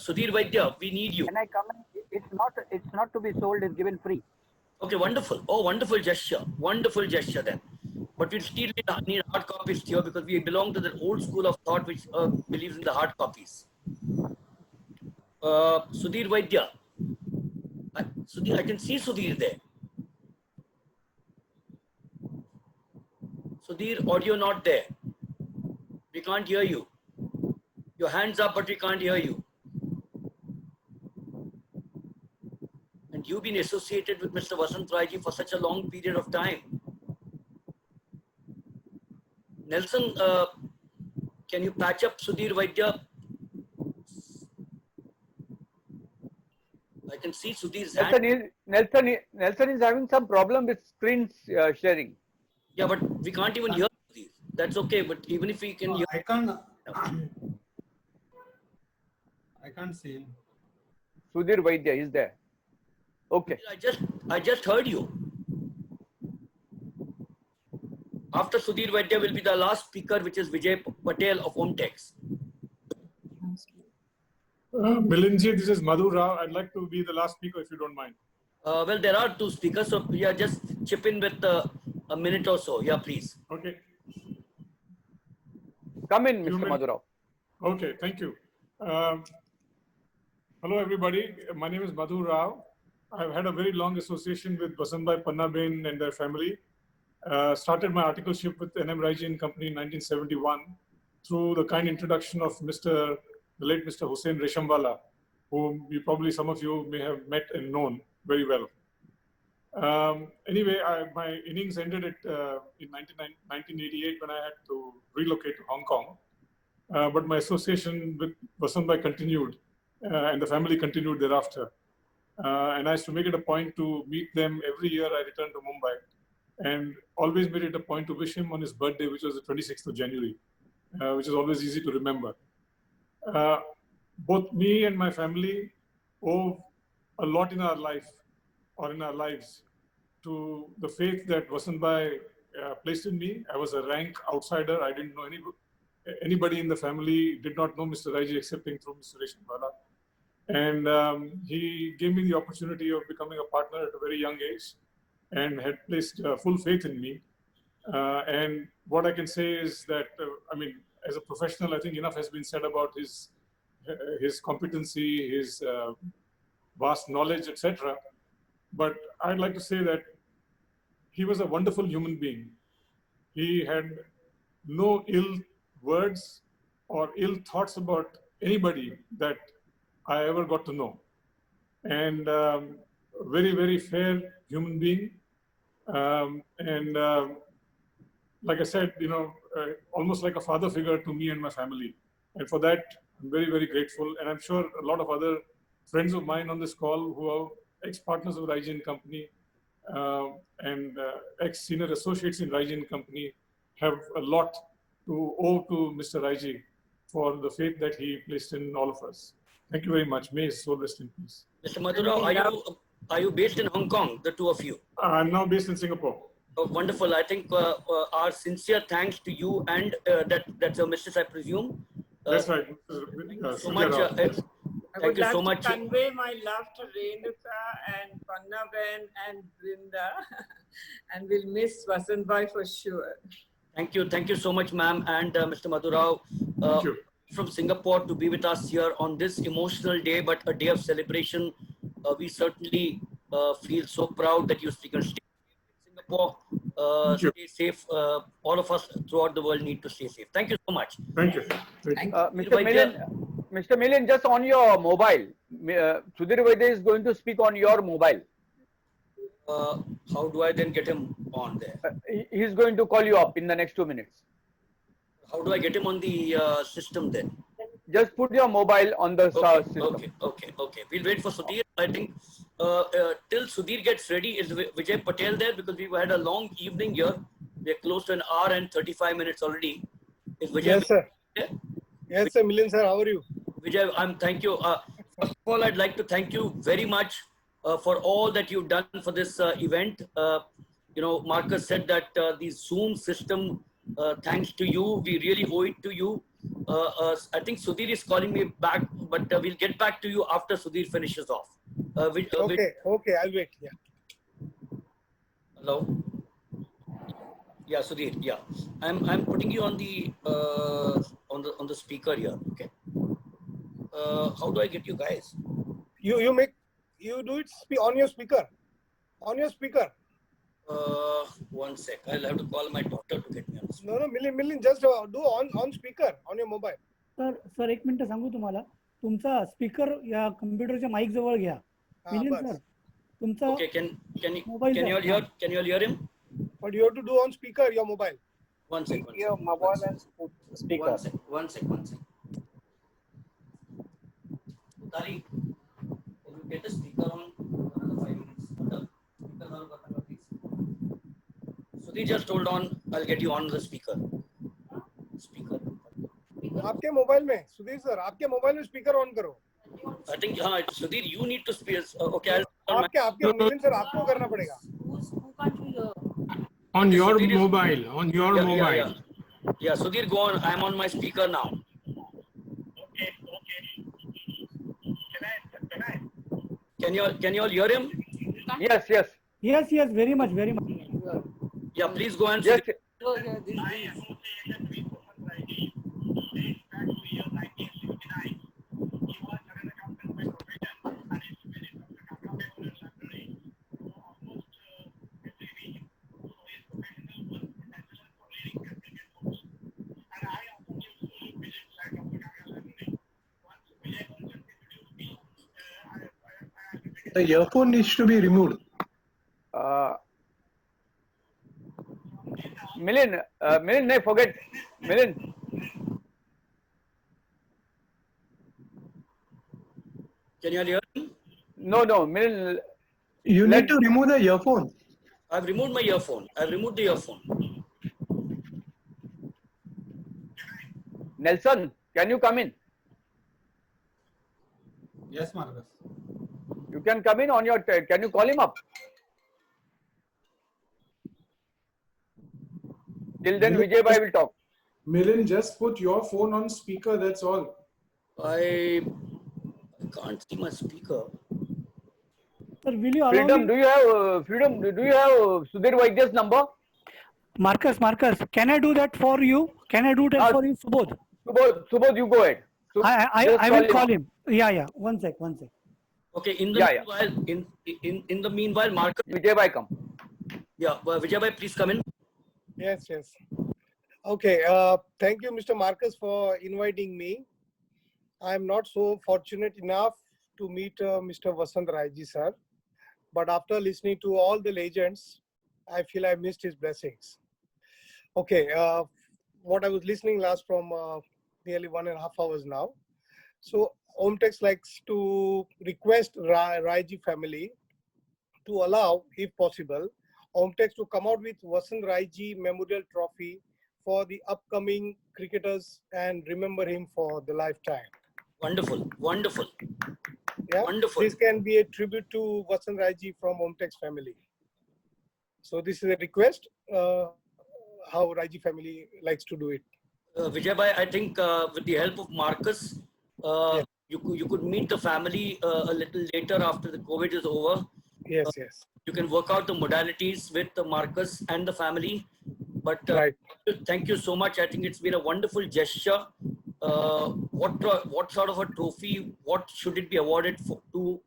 Sudhir Vaidya, we need you. Can I come in? It's not to be sold, it's given free. Okay, wonderful. Oh, wonderful gesture. Wonderful gesture then. But we still need hard copies here because we belong to the old school of thought which believes in the hard copies. Sudhir Vaidya. Sudhir, I can see Sudhir there. Sudhir, audio not there. We can't hear you. Your hands up, but we can't hear you. And you've been associated with Mr. Vasant Raiji for such a long period of time. Nelson, can you patch up Sudhir Vaidya? I can see Sudhir's hand. Nelson is having some problem with screen sharing. Yeah, but we can't even hear Sudhir. That's okay, but even if we can hear... I can't see him. Sudhir Vaidya is there. Okay. I just heard you. After Sudhir Vaidya will be the last speaker, which is Vijay Patel of Omtex. Milinji, this is Madhu Rao. I'd like to be the last speaker if you don't mind. Well, there are two speakers, so yeah, just chip in with a minute or so. Yeah, please. Okay. Come in, Mr. Madhu Rao. Okay, thank you. Hello, everybody. My name is Madhu Rao. I've had a very long association with Vasantbhai Pannaben and their family. Started my articleship with NM Raiji and Company in 1971 through the kind introduction of the late Mr. Hussain Reshamwala, whom probably some of you may have met and known very well. Anyway, my innings ended in 1988 when I had to relocate to Hong Kong. But my association with Vasantbhai continued and the family continued thereafter. And I used to make it a point to meet them every year. I returned to Mumbai and always made it a point to wish him on his birthday, which was the 26th of January, which is always easy to remember. Both me and my family owe a lot in our life or in our lives to the faith that Vasantbhai placed in me. I was a rank outsider. I didn't know anybody in the family, did not know Mr. Raiji excepting through Mr. Reshamwala. And he gave me the opportunity of becoming a partner at a very young age and had placed full faith in me. And what I can say is that, I mean, as a professional, I think enough has been said about his competency, his vast knowledge, etc. But I'd like to say that he was a wonderful human being. He had no ill words or ill thoughts about anybody that I ever got to know. And very, very fair human being. Like I said, you know, almost like a father figure to me and my family. And for that, I'm very, very grateful. And I'm sure a lot of other friends of mine on this call who are ex-partners of Raiji and Company and ex-senior associates in Raiji and Company have a lot to owe to Mr. Raiji for the faith that he placed in all of us. Thank you very much. May his soul rest in peace. Mr. Madhu Rao, are you based in Hong Kong, the two of you? I'm now based in Singapore. Oh, wonderful. I think our sincere thanks to you and that's your missus, I presume. That's right. So much. Thank you so much. I would like to convey my love to Renuka and Pannaben and Brinda, and we'll miss Vasantbhai for sure. Thank you. Thank you so much, ma'am, and Mr. Madhu Rao from Singapore to be with us here on this emotional day, but a day of celebration. We certainly feel so proud that you can stay in Singapore. Stay safe. All of us throughout the world need to stay safe. Thank you so much. Thank you. Mr. Milind, just on your mobile, Sudhir Vaidya is going to speak on your mobile. How do I then get him on there? He's going to call you up in the next 2 minutes. How do I get him on the system then? Just put your mobile on the system. Okay. We'll wait for Sudhir. I think till Sudhir gets ready, is Vijay Patel there? Because we've had a long evening here. We're close to an hour and 35 minutes already. Is Vijay? Yes, sir. There? Yes, sir. Milind, sir, how are you? Vijay, thank you. First of all, I'd like to thank you very much for all that you've done for this event. You know, Marcus said that the Zoom system, thanks to you, we really owe it to you. I think Sudhir is calling me back, but we'll get back to you after Sudhir finishes off. Okay, I'll wait. Yeah. Hello. Yeah, Sudhir. Yeah, I'm putting you on the speaker here. Okay. How do I get you guys? You do it on your speaker. On your speaker. 1 sec. I'll have to call my daughter to get me on the speaker. No, Milind, just do on speaker on your mobile. Sir एक minute सांगू तुम्हाला तुमचा speaker या कम्प्युटरच्या mike जवळ घ्या. Milind sir तुमचा Okay, can you all hear him? But you have to do on speaker your mobile. 1 sec. Your mobile and speaker. 1 sec. Tari, can you get the speaker on for another 5 minutes? Sudhir, just hold on. I'll get you on the speaker. आपके mobile में Sudhir sir आपके mobile में speaker on करो. I think Sudhir, you need to speak. Okay, आपके Milind sir आपको करना पड़ेगा. On Okay, your Sudhir is- mobile, on your Yeah, mobile. yeah, yeah. Yeah, Sudhir, go on. I'm on my speaker now. Can you all hear him? Yes, yes. Yes, yes, very much, very much. Yeah, please go and. Yes. Oh, yeah, this. The earphone needs to be removed. Milind, no, forget. Milind. Can you all hear me? No, Milind. You need to remove the earphone. I've removed my earphone. I've removed the earphone. Nelson, can you come in? Yes, Marcus. You can come in on your. Can you call him up? Till then, Vijay Bhai will talk. Milind, just put your phone on speaker, that's all. I can't see my speaker. Sir, will you allow Freedom, me? do you have Freedom? Do you have Sudhir Vaidya's number? Marcus, can I do that for you? Can I do that for you, Subodh? Subodh, you go ahead. I will call him. Yeah. One sec. Okay. In the meanwhile, in the meanwhile, Marcus. Vijay Bhai, come. Yeah, Vijay Bhai, please come in. Yes. Okay. Thank you, Mr. Marcus, for inviting me. I am not so fortunate enough to meet Mr. Vasant Raiji, sir. But after listening to all the legends, I feel I missed his blessings. Okay. What I was listening last from nearly 1.5 hours now. So Omtex likes to request Raiji family to allow, if possible, Omtex to come out with Vasant Raiji Memorial Trophy for the upcoming cricketers and remember him for the lifetime. Wonderful. Yeah, wonderful. This can be a tribute to Vasant Raiji from Omtex family. So this is a request. How Raiji family likes to do it. Vijay Bhai, I think with the help of Marcus, you could meet the family a little later after the COVID is over. Yes. You can work out the modalities with Marcus and the family. But thank you so much. I think it's been a wonderful gesture. What sort of a trophy? What should it be awarded for? To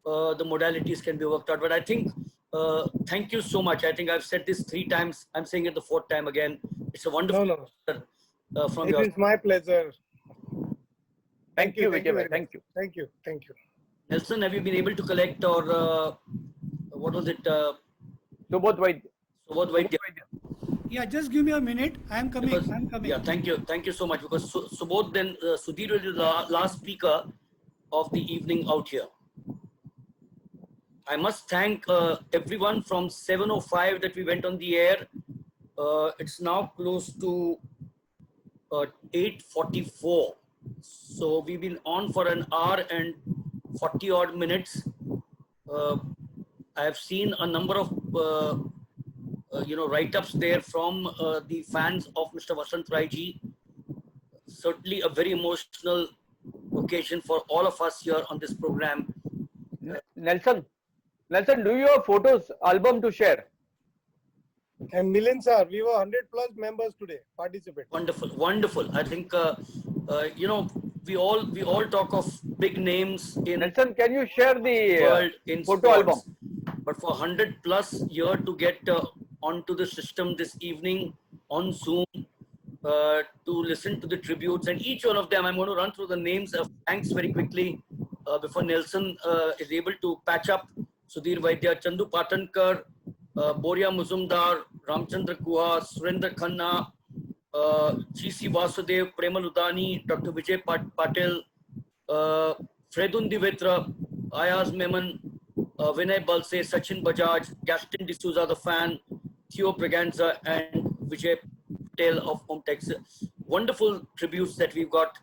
the modalities can be worked out. But I think thank you so much. I think I've said this 3 times. I'm saying it the 4th time again. It's a wonderful. From It is my pleasure. Thank you, Vijay Bhai. Thank you. Thank you. Nelson, have you been able to collect or what was it? Subodh Vaidya. Yeah, just give me a minute. I'm coming. Yeah, thank you so much. Because Subodh, then Sudhir will be the last speaker of the evening out here. I must thank everyone from 7:05 that we went on the air. It's now close to 8:44. So we've been on for 1 hour and 40 odd minutes. I have seen a number of write-ups there from the fans of Mr. Vasant Raiji. Certainly a very emotional occasion for all of us here on this program. Nelson, do you have photos album to share? And Milind sir, we were 100+ members today participate. Wonderful. I think we all talk of big names in Nelson, can you share the world in photo sports, album? But for 100+ year to get onto the system this evening on Zoom to listen to the tributes, and each one of them, I'm going to run through the names of thanks very quickly before Nelson is able to patch up. Sudhir Vaidya, Chandu Patankar, Boria Muzumdar, Ramchandra Guha, Surendra Khanna, G.C. Vasudev, Premal Udani, Dr. Vijay Patel, Fredun Divitra, Ayaz Memon, Vinay Balse, Sachin Bajaj, Gaston D'Souza, the fan, Theo Braganza, and Vijay Patel of Omtex. Wonderful tributes that we've got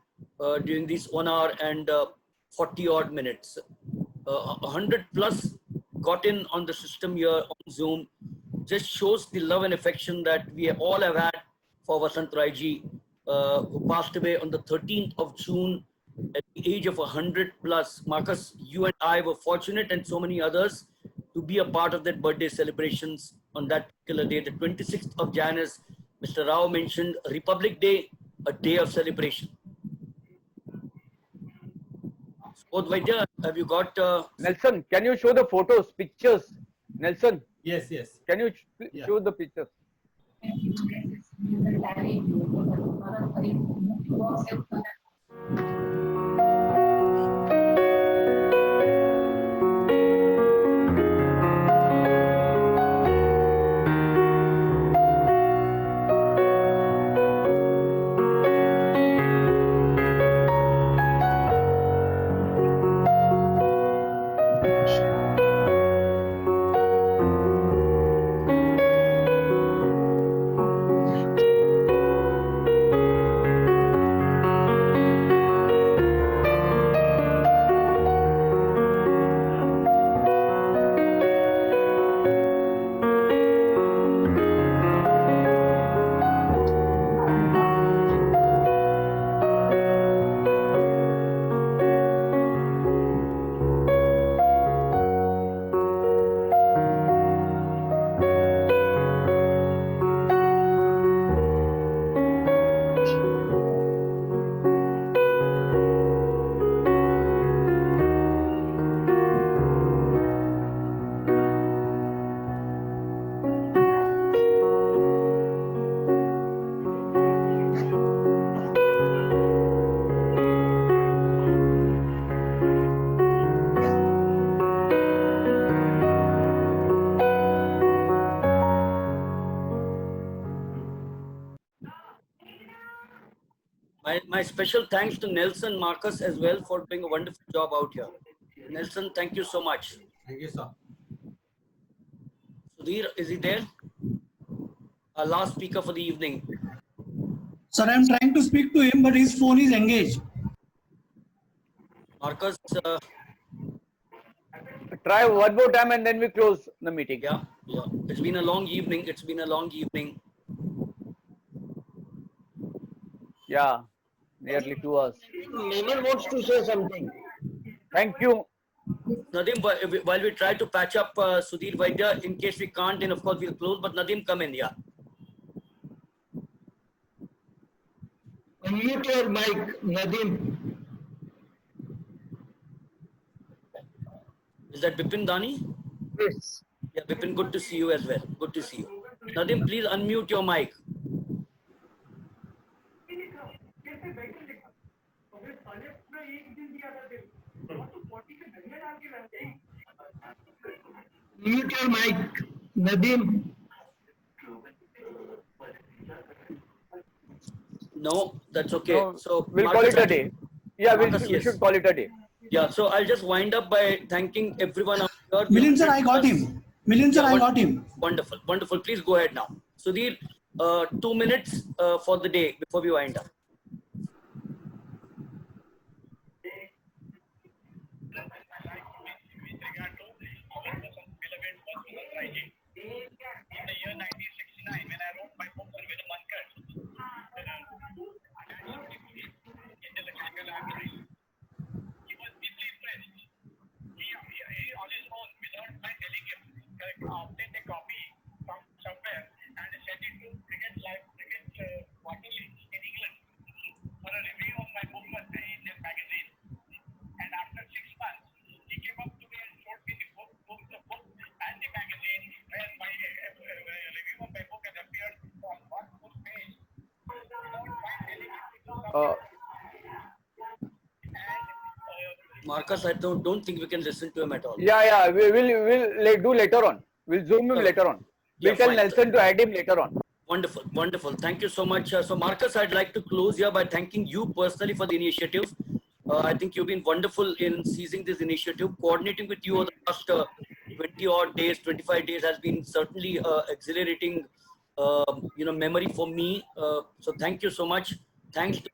during these 1 hour and 40 odd minutes. 100+ got in on the system here on Zoom. just shows the love and affection that we all have had for Vasant Rai ji, who passed away on the 13th of June at the age of 100 plus. Marcus, you and I were fortunate, and so many others, to be a part of that birthday celebrations on that particular day. The 26th of Jan, as Mr. Rao mentioned, Republic Day, a day of celebration. Bodh Vaidya, have you got... Nelson, can you show the photos, pictures? Nelson? Yes, yes. Can you show the pictures? My special thanks to Nelson, Marcus as well for doing a wonderful job out here. Nelson, thank you so much. Thank you, sir. Sudhir, is he there? Our last speaker for the evening. Sir, I'm trying to speak to him, but his phone is engaged. Marcus, try one more time and then we close the meeting. Yeah. It's been a long evening. Yeah, nearly 2 hours. Neiman wants to say something. Thank you. Nadeem, while we try to patch up Sudhir Vaidya, in case we can't, then of course we'll close. But Nadeem, come in, yeah. Unmute your mic, Nadeem. Is that Bipin Dani? Yes. Yeah, Bipin, good to see you as well. Good to see you. Nadeem, please unmute your mic. Mute your mic, Nadeem. No, that's okay. No, so we'll call it a day. Yeah, Marcus, we should call it a day. Yeah, so I'll just wind up by thanking everyone out there. Milind sir, I got him. Milind sir, I got him. Wonderful, wonderful. Please go ahead now. Sudhir, 2 minutes for the day before we wind up. Marcus, I don't think we can listen to him at all. Yeah, we'll do later on. We'll zoom him later on. We'll tell Nelson to add him later on. Wonderful, wonderful. Thank you so much. So Marcus, I'd like to close here by thanking you personally for the initiative. I think you've been wonderful in seizing this initiative. Coordinating with you over the last 20 odd days, 25 days has been certainly exhilarating, memory for me. So thank you so much. Thanks to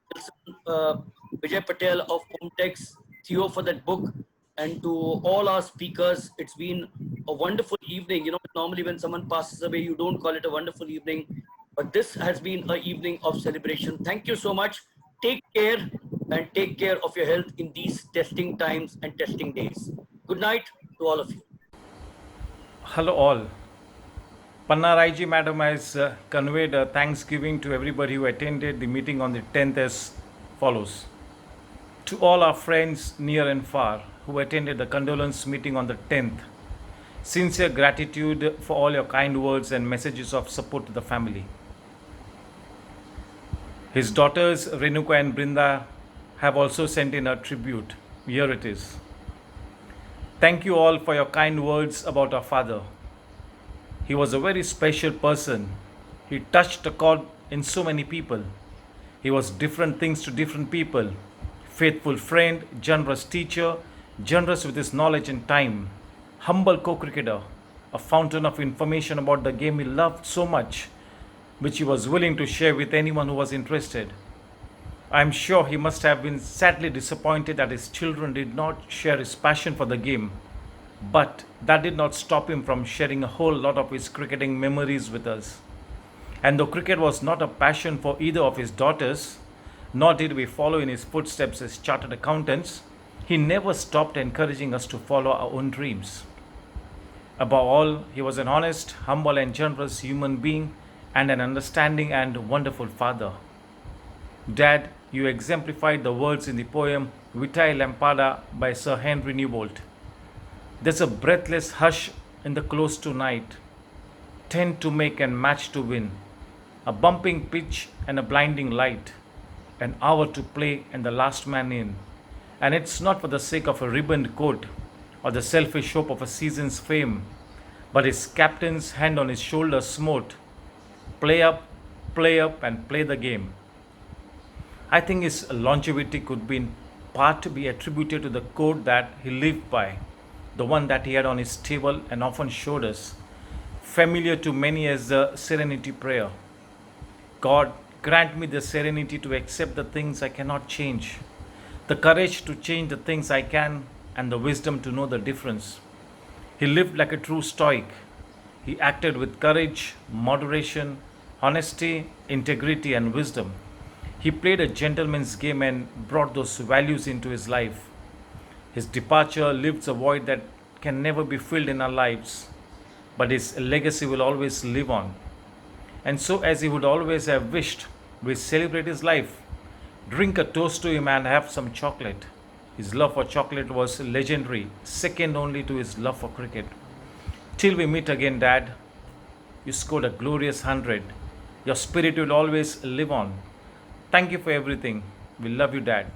Vijay Patel of Omtex, Theo for that book. and to all our speakers. It's been a wonderful evening. Normally when someone passes away, you don't call it a wonderful evening, but this has been an evening of celebration. Thank you so much. Take care and take care of your health in these testing times and testing days. Good night to all of you. Hello all. Panna Raiji Madam has conveyed a thanksgiving to everybody who attended the meeting on the 10th as follows. To all our friends near and far who attended the condolence meeting on the 10th, sincere gratitude for all your kind words and messages of support to the family. His daughters Renuka and Brinda have also sent in a tribute. Here it is. Thank you all for your kind words about our father. He was a very special person. He touched a chord in so many people. He was different things to different people. Faithful friend, generous teacher, generous with his knowledge and time, humble co-cricketer, a fountain of information about the game he loved so much, which he was willing to share with anyone who was interested. I am sure he must have been sadly disappointed that his children did not share his passion for the game, but that did not stop him from sharing a whole lot of his cricketing memories with us. And though cricket was not a passion for either of his daughters, nor did we follow in his footsteps as chartered accountants, he never stopped encouraging us to follow our own dreams. Above all, he was an honest, humble and generous human being and an understanding and wonderful father. Dad, you exemplified the words in the poem Vitae Lampada by Sir Henry Newbolt. There's a breathless hush in the close to night, 10 to make and match to win, a bumping pitch and a blinding light, an hour to play and the last man in. And it's not for the sake of a ribboned coat or the selfish hope of a season's fame, but his captain's hand on his shoulder smote, play up and play the game. I think his longevity could be in part be attributed to the code that he lived by, the one that he had on his table and often showed us, familiar to many as the serenity prayer. God, grant me the serenity to accept the things I cannot change, the courage to change the things I can, and the wisdom to know the difference. He lived like a true stoic. He acted with courage, moderation, honesty, integrity, and wisdom. He played a gentleman's game and brought those values into his life. His departure leaves a void that can never be filled in our lives, but his legacy will always live on. And so, as he would always have wished, we celebrate his life, drink a toast to him and have some chocolate. His love for chocolate was legendary, second only to his love for cricket. Till we meet again, Dad, you scored a glorious 100. Your spirit will always live on. Thank you for everything. We love you, Dad.